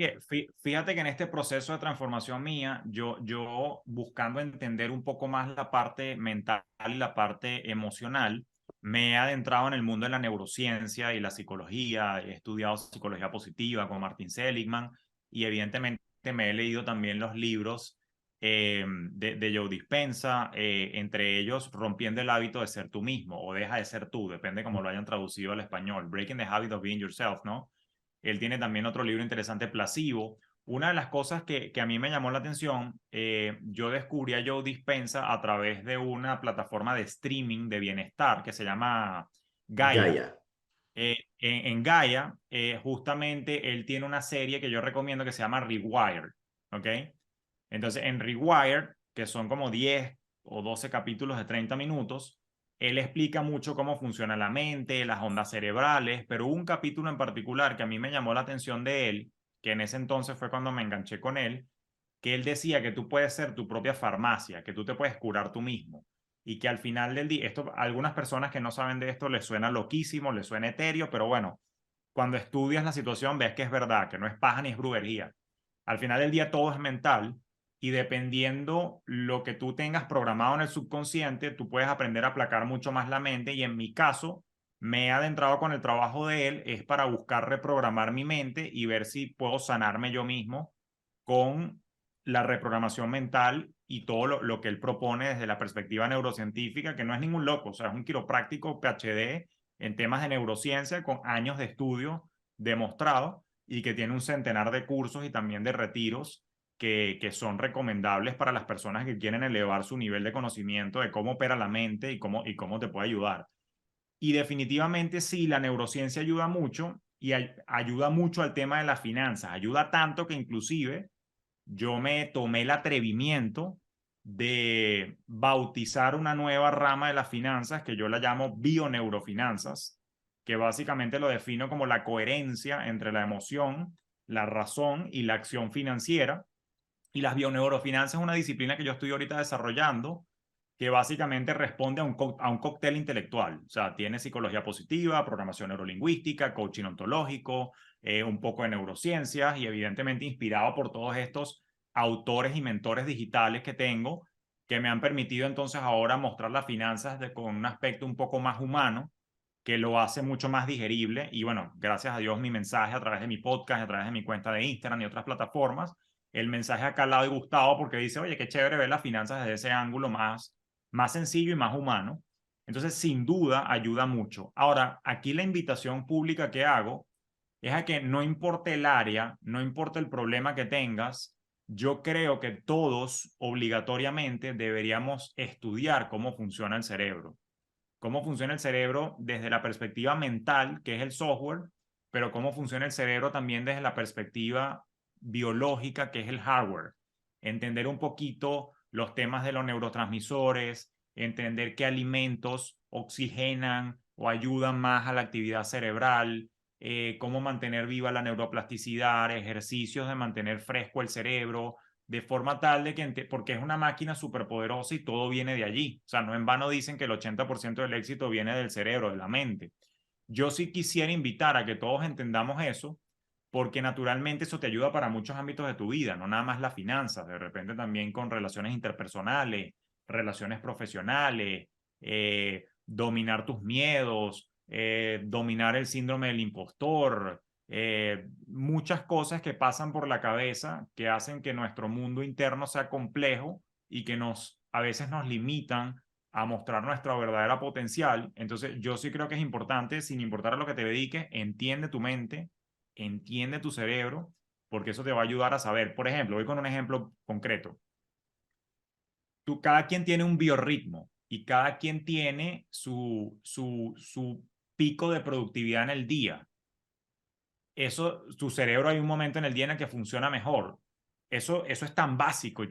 que en este proceso de transformación mía, yo buscando entender un poco más la parte mental y la parte emocional, me he adentrado en el mundo de la neurociencia y la psicología. He estudiado psicología positiva con Martin Seligman y evidentemente me he leído también los libros de Joe Dispenza, entre ellos Rompiendo el hábito de ser tú mismo o Deja de ser tú, depende cómo lo hayan traducido al español, Breaking the Habit of Being Yourself, ¿no? Él tiene también otro libro interesante, Placebo. Una de las cosas que a mí me llamó la atención, yo descubrí a Joe Dispenza a través de una plataforma de streaming de bienestar que se llama Gaia. Gaia. En Gaia, justamente él tiene una serie que yo recomiendo que se llama Rewired, ¿ok? Entonces, en Rewired, que son como 10 o 12 capítulos de 30 minutos, él explica mucho cómo funciona la mente, las ondas cerebrales, pero hubo un capítulo en particular que a mí me llamó la atención de él, que en ese entonces fue cuando me enganché con él, que él decía que tú puedes ser tu propia farmacia, que tú te puedes curar tú mismo y que al final del día, esto a algunas personas que no saben de esto les suena loquísimo, les suena etéreo, pero bueno, cuando estudias la situación ves que es verdad, que no es paja ni es brujería. Al final del día todo es mental y dependiendo lo que tú tengas programado en el subconsciente, tú puedes aprender a aplacar mucho más la mente y en mi caso me he adentrado con el trabajo de él es para buscar reprogramar mi mente y ver si puedo sanarme yo mismo con la reprogramación mental y todo lo que él propone desde la perspectiva neurocientífica, que no es ningún loco, o sea, es un quiropráctico PhD en temas de neurociencia con años de estudio demostrado y que tiene un centenar de cursos y también de retiros que son recomendables para las personas que quieren elevar su nivel de conocimiento de cómo opera la mente y cómo te puede ayudar. Y definitivamente sí, la neurociencia ayuda mucho y ayuda mucho al tema de las finanzas. Ayuda tanto que inclusive yo me tomé el atrevimiento de bautizar una nueva rama de las finanzas que yo la llamo bioneurofinanzas, que básicamente lo defino como la coherencia entre la emoción, la razón y la acción financiera. Y las bioneurofinanzas es una disciplina que yo estoy ahorita desarrollando que básicamente responde a un cóctel intelectual. O sea, tiene psicología positiva, programación neurolingüística, coaching ontológico, un poco de neurociencias y evidentemente inspirado por todos estos autores y mentores digitales que tengo que me han permitido entonces ahora mostrar las finanzas con un aspecto un poco más humano que lo hace mucho más digerible y bueno, gracias a Dios mi mensaje a través de mi podcast, a través de mi cuenta de Instagram y otras plataformas, el mensaje ha calado y gustado porque dice, oye, qué chévere ver las finanzas desde ese ángulo más sencillo y más humano. Entonces, sin duda, ayuda mucho. Ahora, aquí la invitación pública que hago es a que no importa el área, no importa el problema que tengas, yo creo que todos obligatoriamente deberíamos estudiar cómo funciona el cerebro. Cómo funciona el cerebro desde la perspectiva mental, que es el software, pero cómo funciona el cerebro también desde la perspectiva biológica, que es el hardware. Entender un poquito los temas de los neurotransmisores, entender qué alimentos oxigenan o ayudan más a la actividad cerebral, cómo mantener viva la neuroplasticidad, ejercicios de mantener fresco el cerebro, de forma tal de que, porque es una máquina superpoderosa y todo viene de allí. O sea, no en vano dicen que el 80% del éxito viene del cerebro, de la mente. Yo sí quisiera invitar a que todos entendamos eso, porque naturalmente eso te ayuda para muchos ámbitos de tu vida, no nada más las finanzas, de repente también con relaciones interpersonales, relaciones profesionales, dominar tus miedos, dominar el síndrome del impostor, muchas cosas que pasan por la cabeza que hacen que nuestro mundo interno sea complejo y que a veces nos limitan a mostrar nuestra verdadera potencial. Entonces, yo sí creo que es importante, sin importar a lo que te dediques, entiende tu mente, entiende tu cerebro, porque eso te va a ayudar a saber. Por ejemplo, voy con un ejemplo concreto. Cada quien tiene un biorritmo y cada quien tiene su pico de productividad en el día. Eso, tu cerebro hay un momento en el día en el que funciona mejor. Eso es tan básico y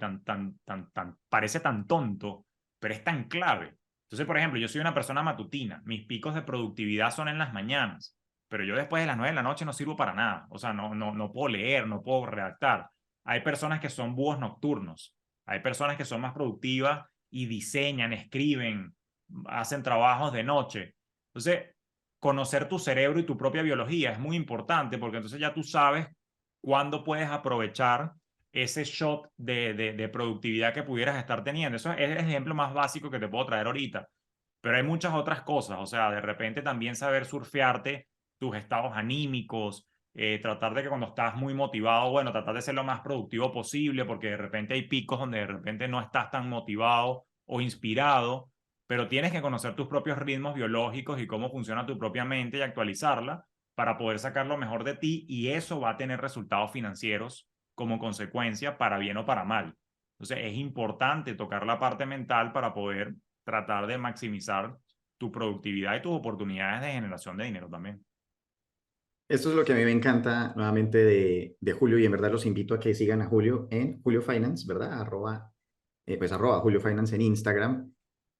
parece tan tonto, pero es tan clave. Entonces, por ejemplo, yo soy una persona matutina, mis picos de productividad son en las mañanas, pero yo después de las 9 de la noche no sirvo para nada. O sea, no puedo leer, no puedo redactar. Hay personas que son búhos nocturnos, hay personas que son más productivas y diseñan, escriben, hacen trabajos de noche. Entonces, conocer tu cerebro y tu propia biología es muy importante porque entonces ya tú sabes cuándo puedes aprovechar ese shot de productividad que pudieras estar teniendo. Eso es el ejemplo más básico que te puedo traer ahorita. Pero hay muchas otras cosas, o sea, de repente también saber surfearte tus estados anímicos, tratar de que cuando estás muy motivado, bueno, tratar de ser lo más productivo posible, porque de repente hay picos donde de repente no estás tan motivado o inspirado, pero tienes que conocer tus propios ritmos biológicos y cómo funciona tu propia mente y actualizarla para poder sacar lo mejor de ti y eso va a tener resultados financieros como consecuencia, para bien o para mal. Entonces es importante tocar la parte mental para poder tratar de maximizar tu productividad y tus oportunidades de generación de dinero también. Esto es lo que a mí me encanta nuevamente de Julio y en verdad los invito a que sigan a Julio en Julio Finance, ¿verdad? Arroba Julio Finance en Instagram,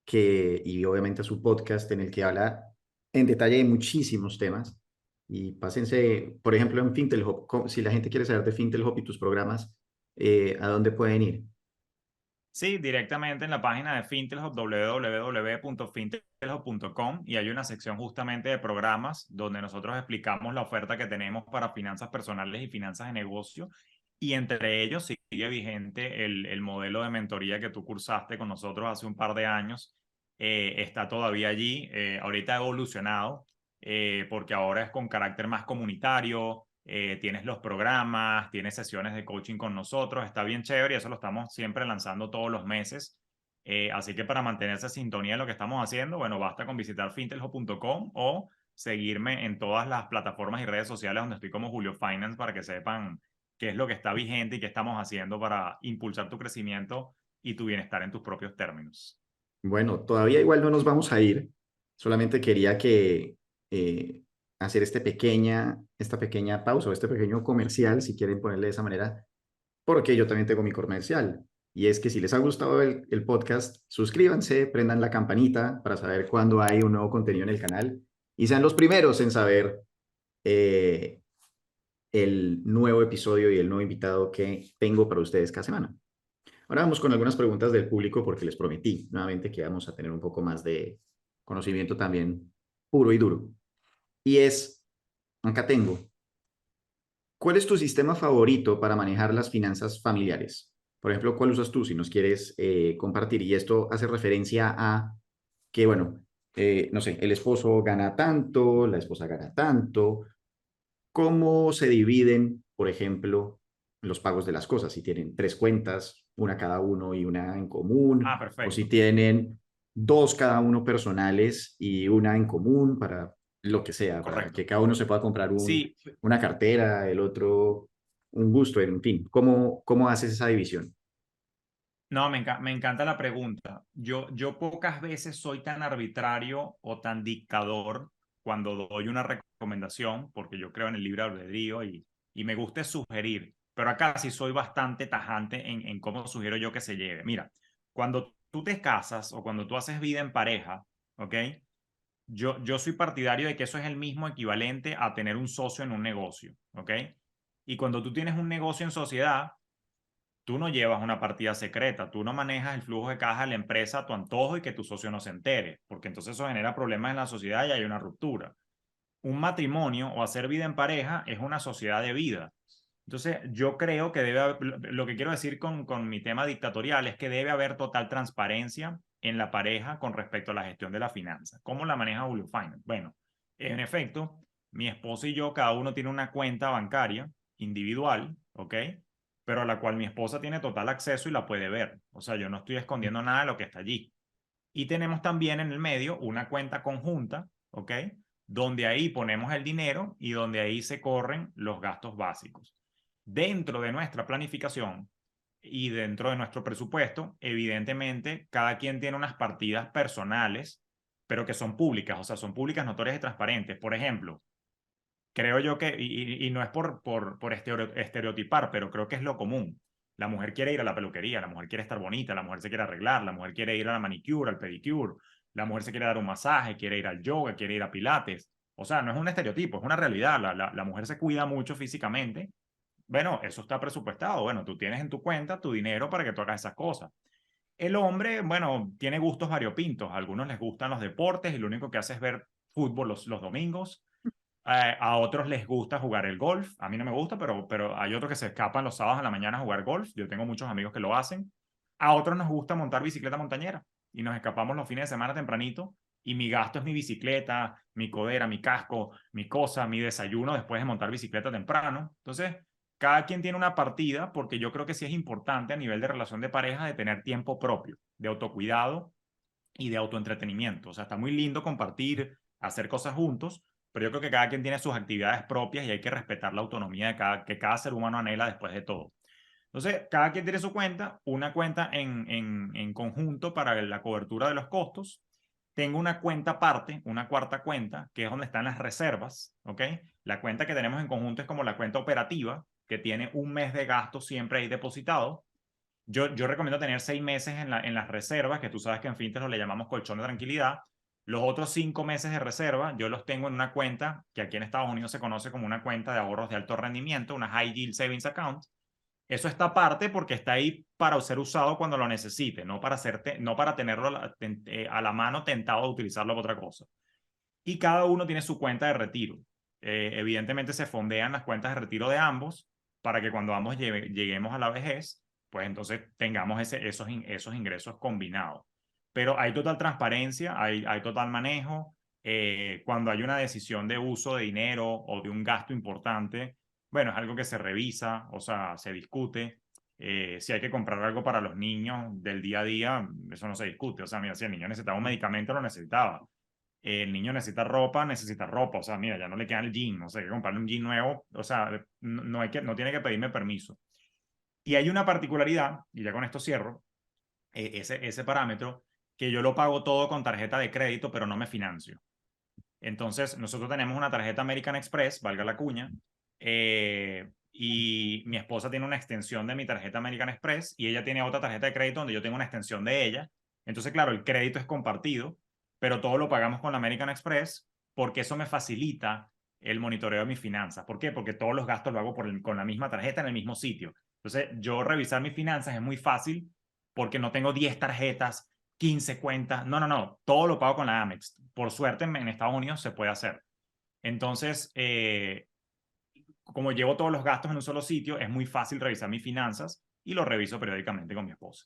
y obviamente su podcast en el que habla en detalle de muchísimos temas. Y pásense, por ejemplo, en Fintelhop, si la gente quiere saber de Fintelhop y tus programas, ¿a dónde pueden ir? Sí, directamente en la página de Fintelhub, www.fintelhub.com, y hay una sección justamente de programas donde nosotros explicamos la oferta que tenemos para finanzas personales y finanzas de negocio, y entre ellos sigue vigente el modelo de mentoría que tú cursaste con nosotros hace un par de años. Está todavía allí, ahorita ha evolucionado, porque ahora es con carácter más comunitario. Tienes los programas, tienes sesiones de coaching con nosotros, está bien chévere y eso lo estamos siempre lanzando todos los meses. Así que para mantener esa sintonía de lo que estamos haciendo, bueno, basta con visitar finteljo.com o seguirme en todas las plataformas y redes sociales donde estoy como Julio Finance para que sepan qué es lo que está vigente y qué estamos haciendo para impulsar tu crecimiento y tu bienestar en tus propios términos. Bueno, todavía igual no nos vamos a ir, solamente quería eh, hacer esta pequeña pausa o este pequeño comercial, si quieren ponerle de esa manera, porque yo también tengo mi comercial. Y es que si les ha gustado el podcast, suscríbanse, prendan la campanita para saber cuándo hay un nuevo contenido en el canal y sean los primeros en saber eh, el nuevo episodio y el nuevo invitado que tengo para ustedes cada semana. Ahora vamos con algunas preguntas del público porque les prometí nuevamente que vamos a tener un poco más de conocimiento también puro y duro. Y acá tengo, ¿cuál es tu sistema favorito para manejar las finanzas familiares? Por ejemplo, ¿cuál usas tú si nos quieres compartir? Y esto hace referencia a que, bueno, no sé, el esposo gana tanto, la esposa gana tanto. ¿Cómo se dividen, por ejemplo, los pagos de las cosas? Si tienen tres cuentas, una cada uno y una en Ah, común, o si perfecto. tienen dos cada uno personales y una en común para lo que sea, para Correcto. que cada uno se pueda comprar Sí, una cartera, el otro un gusto, en fin. ¿Cómo haces esa división? no, me encanta la pregunta. Yo pocas veces soy tan arbitrario o tan dictador cuando doy una recomendación, porque yo creo en el libre albedrío y me gusta sugerir, pero acá sí soy bastante tajante en cómo sugiero yo que se lleve. Mira, cuando tú te casas o cuando tú haces vida en pareja, ¿ok? yo soy partidario de que eso es el mismo equivalente a tener un socio en un negocio, ¿ok? Y cuando tú tienes un negocio en sociedad, tú no llevas una partida secreta, tú no manejas el flujo de caja de la empresa a tu antojo y que tu socio no se entere, porque entonces eso genera problemas en la sociedad y hay una ruptura. Un matrimonio o hacer vida en pareja es una sociedad de vida. Entonces, yo creo que debe haber, lo que quiero decir con mi tema dictatorial es que debe haber total transparencia en la pareja con respecto a la gestión de la finanza. ¿Cómo la maneja Blue Finance? Bueno, en efecto, mi esposa y yo, cada uno tiene una cuenta bancaria individual, ¿ok? Pero a la cual mi esposa tiene total acceso y la puede ver. O sea, yo no estoy escondiendo nada de lo que está allí. Y tenemos también en el medio una cuenta conjunta, ¿ok? Donde ahí ponemos el dinero y donde ahí se corren los gastos básicos. Dentro de nuestra planificación y dentro de nuestro presupuesto, evidentemente, cada quien tiene unas partidas personales, pero que son públicas, o sea, son públicas, notorias y transparentes. Por ejemplo, creo yo que, y no es por estereotipar, pero creo que es lo común. La mujer quiere ir a la peluquería, la mujer quiere estar bonita, la mujer se quiere arreglar, la mujer quiere ir a la manicure, al pedicure, la mujer se quiere dar un masaje, quiere ir al yoga, quiere ir a pilates. O sea, no es un estereotipo, es una realidad. La mujer se cuida mucho físicamente. Bueno, eso está presupuestado. Bueno, tú tienes en tu cuenta tu dinero para que tú hagas esas cosas. El hombre, bueno, tiene gustos variopintos. A algunos les gustan los deportes y lo único que hace es ver fútbol los domingos. A otros les gusta jugar el golf. A mí no me gusta, pero hay otros que se escapan los sábados a la mañana a jugar golf. Yo tengo muchos amigos que lo hacen. A otros nos gusta montar bicicleta montañera y nos escapamos los fines de semana tempranito. Y mi gasto es mi bicicleta, mi codera, mi casco, mi cosa, mi desayuno después de montar bicicleta temprano. Entonces, cada quien tiene una partida porque yo creo que sí es importante a nivel de relación de pareja de tener tiempo propio, de autocuidado y de autoentretenimiento. O sea, está muy lindo compartir, hacer cosas juntos, pero yo creo que cada quien tiene sus actividades propias y hay que respetar la autonomía de que cada ser humano anhela después de todo. Entonces, cada quien tiene su cuenta, una cuenta en conjunto para la cobertura de los costos. Tengo una cuenta aparte, una cuarta cuenta, que es donde están las reservas, ¿ok? La cuenta que tenemos en conjunto es como la cuenta operativa, que tiene un mes de gasto siempre ahí depositado. Yo recomiendo tener 6 meses en las reservas, que tú sabes que en Fintech le llamamos colchón de tranquilidad. Los otros 5 meses de reserva yo los tengo en una cuenta que aquí en Estados Unidos se conoce como una cuenta de ahorros de alto rendimiento, una High Yield Savings Account. Eso está aparte porque está ahí para ser usado cuando lo necesite, no para tenerlo a la mano tentado de utilizarlo para otra cosa. Y cada uno tiene su cuenta de retiro. Evidentemente se fondean las cuentas de retiro de ambos para que cuando ambos lleguemos a la vejez, pues entonces tengamos esos ingresos combinados. Pero hay total transparencia, hay total manejo. Cuando hay una decisión de uso de dinero o de un gasto importante, bueno, es algo que se revisa, o sea, se discute. Si hay que comprar algo para los niños del día a día, eso no se discute. O sea, mira, si el niño necesitaba un medicamento, lo necesitaba. El niño necesita ropa, o sea, mira, ya no le queda el jean, o sea, hay que comprarle un jean nuevo, o sea, no tiene que pedirme permiso. Y hay una particularidad, y ya con esto cierro, ese parámetro, que yo lo pago todo con tarjeta de crédito, pero no me financio. Entonces, nosotros tenemos una tarjeta American Express, valga la cuña, y mi esposa tiene una extensión de mi tarjeta American Express y ella tiene otra tarjeta de crédito donde yo tengo una extensión de ella. Entonces, claro, el crédito es compartido, pero todo lo pagamos con la American Express porque eso me facilita el monitoreo de mis finanzas. ¿Por qué? Porque todos los gastos lo hago con la misma tarjeta en el mismo sitio. Entonces, yo revisar mis finanzas es muy fácil porque no tengo 10 tarjetas, 15 cuentas. No, no, no. Todo lo pago con la Amex. Por suerte en Estados Unidos se puede hacer. Entonces, como llevo todos los gastos en un solo sitio, es muy fácil revisar mis finanzas y lo reviso periódicamente con mi esposa.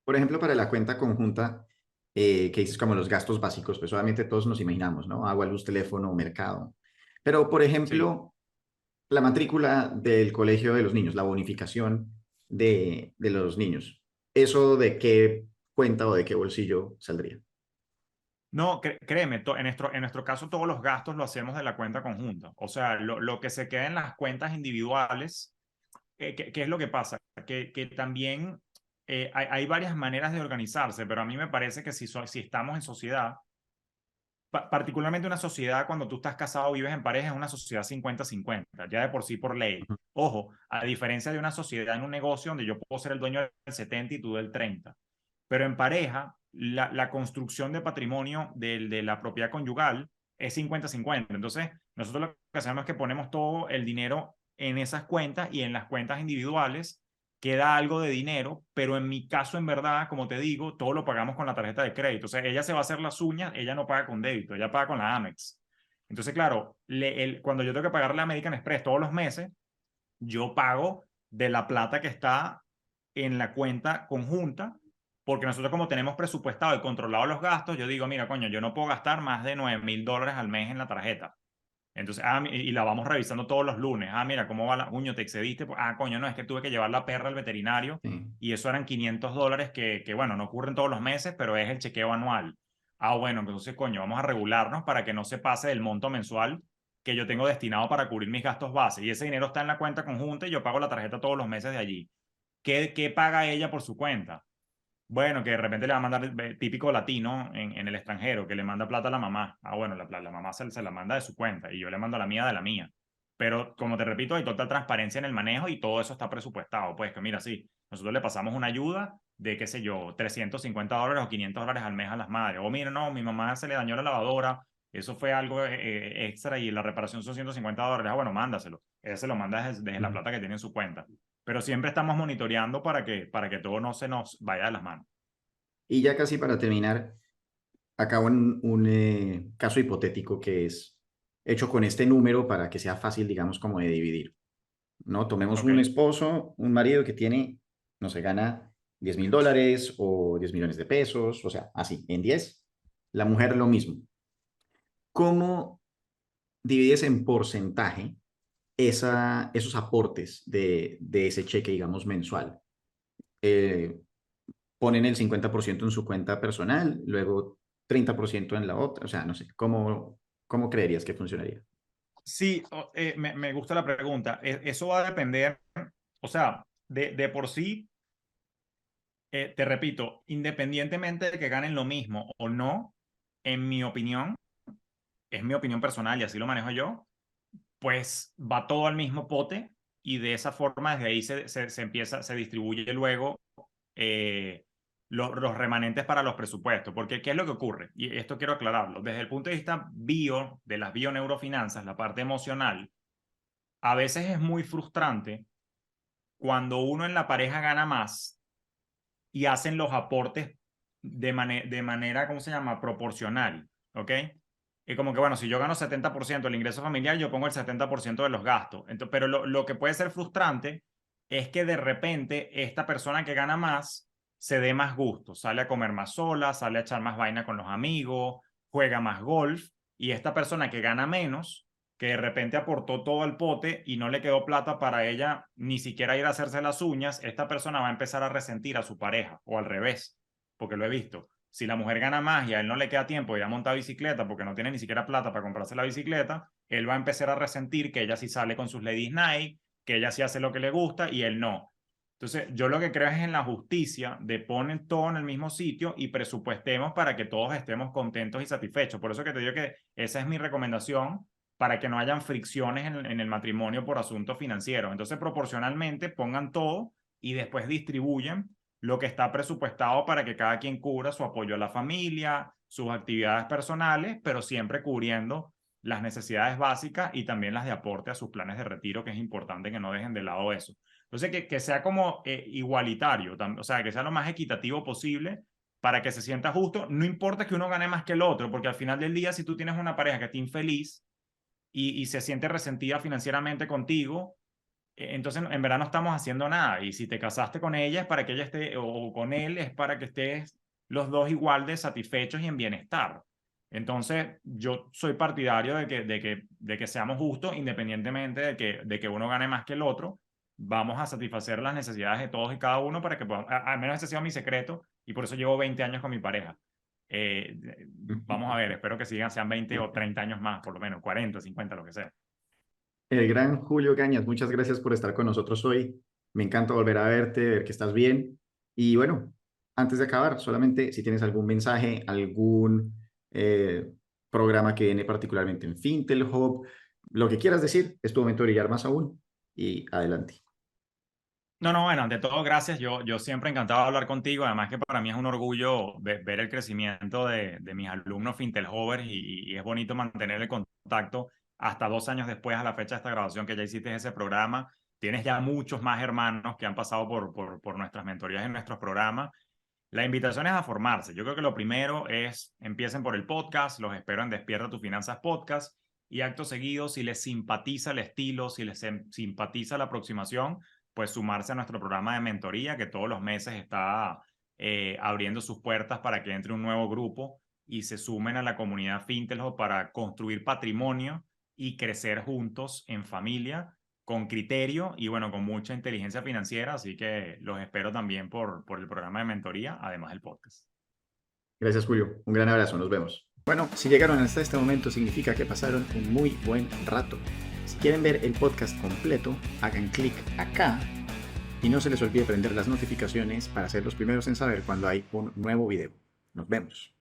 Por ejemplo, para la cuenta conjunta, que dices como los gastos básicos, pues obviamente todos nos imaginamos, ¿no? Agua, luz, teléfono, mercado. Pero, por Sí. ejemplo, la matrícula del colegio de los niños, la bonificación de los niños, ¿eso de qué cuenta o de qué bolsillo saldría? No, créeme, en nuestro caso todos los gastos lo hacemos de la cuenta conjunta. O sea, lo que se queda en las cuentas individuales, ¿qué es lo que pasa? Que también hay varias maneras de organizarse, pero a mí me parece que si estamos en sociedad, particularmente una sociedad cuando tú estás casado o vives en pareja, es una sociedad 50-50, ya de por sí por ley. Ujú. Ojo, a diferencia de una sociedad en un negocio donde yo puedo ser el dueño del 70 y tú del 30. Pero en pareja, la construcción de patrimonio de la propiedad conyugal es 50-50. Entonces, nosotros lo que hacemos es que ponemos todo el dinero en esas cuentas y en las cuentas individuales queda algo de dinero, pero en mi caso, en verdad, como te digo, todo lo pagamos con la tarjeta de crédito. O sea, ella se va a hacer las uñas, ella no paga con débito, ella paga con la Amex. Entonces, claro, cuando yo tengo que pagarle a American Express todos los meses, yo pago de la plata que está en la cuenta conjunta, porque nosotros como tenemos presupuestado y controlado los gastos, yo digo, mira, coño, yo no puedo gastar más de $9,000 al mes en la tarjeta. Entonces, y la vamos revisando todos los lunes. Mira, ¿cómo va la? Coño, te excediste. Coño, no, es que tuve que llevar la perra al veterinario Sí. y eso eran $500 bueno, no ocurren todos los meses, pero es el chequeo anual. Bueno, entonces, coño, vamos a regularnos para que no se pase del monto mensual que yo tengo destinado para cubrir mis gastos base. Y ese dinero está en la cuenta conjunta y yo pago la tarjeta todos los meses de allí. ¿Qué paga ella por su cuenta? Bueno, que de repente le va a mandar típico latino en el extranjero, que le manda plata a la mamá. Bueno, la mamá se la manda de su cuenta y yo le mando la mía de la mía. Pero como te repito, hay total transparencia en el manejo y todo eso está presupuestado. Pues que mira, sí, nosotros le pasamos una ayuda de, qué sé yo, $350 o $500 al mes a las madres. O mira, no, mi mamá se le dañó la lavadora, eso fue algo extra y la reparación son $150. Bueno, mándaselo. Ella se lo manda desde la Mm. plata que tiene en su cuenta. Pero siempre estamos monitoreando para que todo no se nos vaya de las manos. Y ya casi para terminar, acabo un caso hipotético que es hecho con este número para que sea fácil, digamos, como de dividir, ¿no? Tomemos Ok. un esposo, un marido que tiene, no sé, gana $10,000 o 10 millones de pesos, o sea, así, en 10. La mujer lo mismo. ¿Cómo divides en porcentaje esos aportes de ese cheque, digamos, mensual? Eh, Ponen el 50% en su cuenta personal, luego 30% en la otra, o sea, no sé, ¿cómo creerías que funcionaría? Sí, me gusta la pregunta. Eso va a depender, o sea, de por sí, te repito, independientemente de que ganen lo mismo o no, en mi opinión, es mi opinión personal y así lo manejo yo, pues va todo al mismo pote y de esa forma desde ahí se empieza, se distribuye luego eh, los remanentes para los presupuestos. Porque, ¿qué es lo que ocurre? Y esto quiero aclararlo. Desde el punto de vista de las bioneurofinanzas, la parte emocional, a veces es muy frustrante cuando uno en la pareja gana más y hacen los aportes de manera, ¿cómo se llama? Proporcional, ¿ok? Y como que, bueno, si yo gano 70% del ingreso familiar, yo pongo el 70% de los gastos. Entonces, pero lo que puede ser frustrante es que de repente esta persona que gana más se dé más gusto, sale a comer más sola, sale a echar más vaina con los amigos, juega más golf, y esta persona que gana menos, que de repente aportó todo el pote y no le quedó plata para ella ni siquiera ir a hacerse las uñas, esta persona va a empezar a resentir a su pareja o al revés, porque lo he visto. Si la mujer gana más y a él no le queda tiempo de ir a montar bicicleta porque no tiene ni siquiera plata para comprarse la bicicleta, él va a empezar a resentir que ella sí sale con sus ladies night, que ella sí hace lo que le gusta y él no. Entonces, yo lo que creo es en la justicia de poner todo en el mismo sitio y presupuestemos para que todos estemos contentos y satisfechos. Por eso que te digo que esa es mi recomendación para que no hayan fricciones en el matrimonio por asuntos financieros. Entonces, proporcionalmente pongan todo y después distribuyen lo que está presupuestado para que cada quien cubra su apoyo a la familia, sus actividades personales, pero siempre cubriendo las necesidades básicas y también las de aporte a sus planes de retiro, que es importante que no dejen de lado eso. Entonces, que sea como igualitario, o sea, que sea lo más equitativo posible para que se sienta justo. No importa que uno gane más que el otro, porque al final del día, si tú tienes una pareja que está infeliz y se siente resentida financieramente contigo, entonces en verdad no estamos haciendo nada. Y si te casaste con ella es para que ella esté, o con él es para que estés los dos igual de satisfechos y en bienestar. Entonces yo soy partidario de que seamos justos independientemente de que uno gane más que el otro. Vamos a satisfacer las necesidades de todos y cada uno para que podamos, al menos ese ha sido mi secreto y por eso llevo 20 años con mi pareja. Eh, Vamos a ver, espero que sigan, sean 20 o 30 años más, por lo menos 40, 50, lo que sea. El gran Julio Cañas, muchas gracias por estar con nosotros hoy. Me encanta volver a verte, ver que estás bien. Y bueno, antes de acabar, solamente si tienes algún mensaje, algún programa que viene particularmente en Fintel Hub, lo que quieras decir, es tu momento de brillar más aún. Y adelante. No, no, bueno, ante todo, gracias. Yo siempre encantado de hablar contigo. Además que para mí es un orgullo ver el crecimiento de mis alumnos Fintelhovers y es bonito mantener el contacto hasta 2 años después a la fecha de esta grabación que ya hiciste ese programa. Tienes ya muchos más hermanos que han pasado por nuestras mentorías en nuestros programas. La invitación es a formarse. Yo creo que lo primero es empiecen por el podcast, los espero en Despierta tus Finanzas Podcast y acto seguido, si les simpatiza el estilo, si les simpatiza la aproximación, pues sumarse a nuestro programa de mentoría que todos los meses está abriendo sus puertas para que entre un nuevo grupo y se sumen a la comunidad Fintelho para construir patrimonio y crecer juntos en familia con criterio y bueno, con mucha inteligencia financiera, así que los espero también por el programa de mentoría, además del podcast. Gracias, Julio. Un gran abrazo. Nos vemos. Bueno, si llegaron hasta este momento significa que pasaron un muy buen rato. Si quieren ver el podcast completo, hagan clic acá y no se les olvide prender las notificaciones para ser los primeros en saber cuando hay un nuevo video. Nos vemos.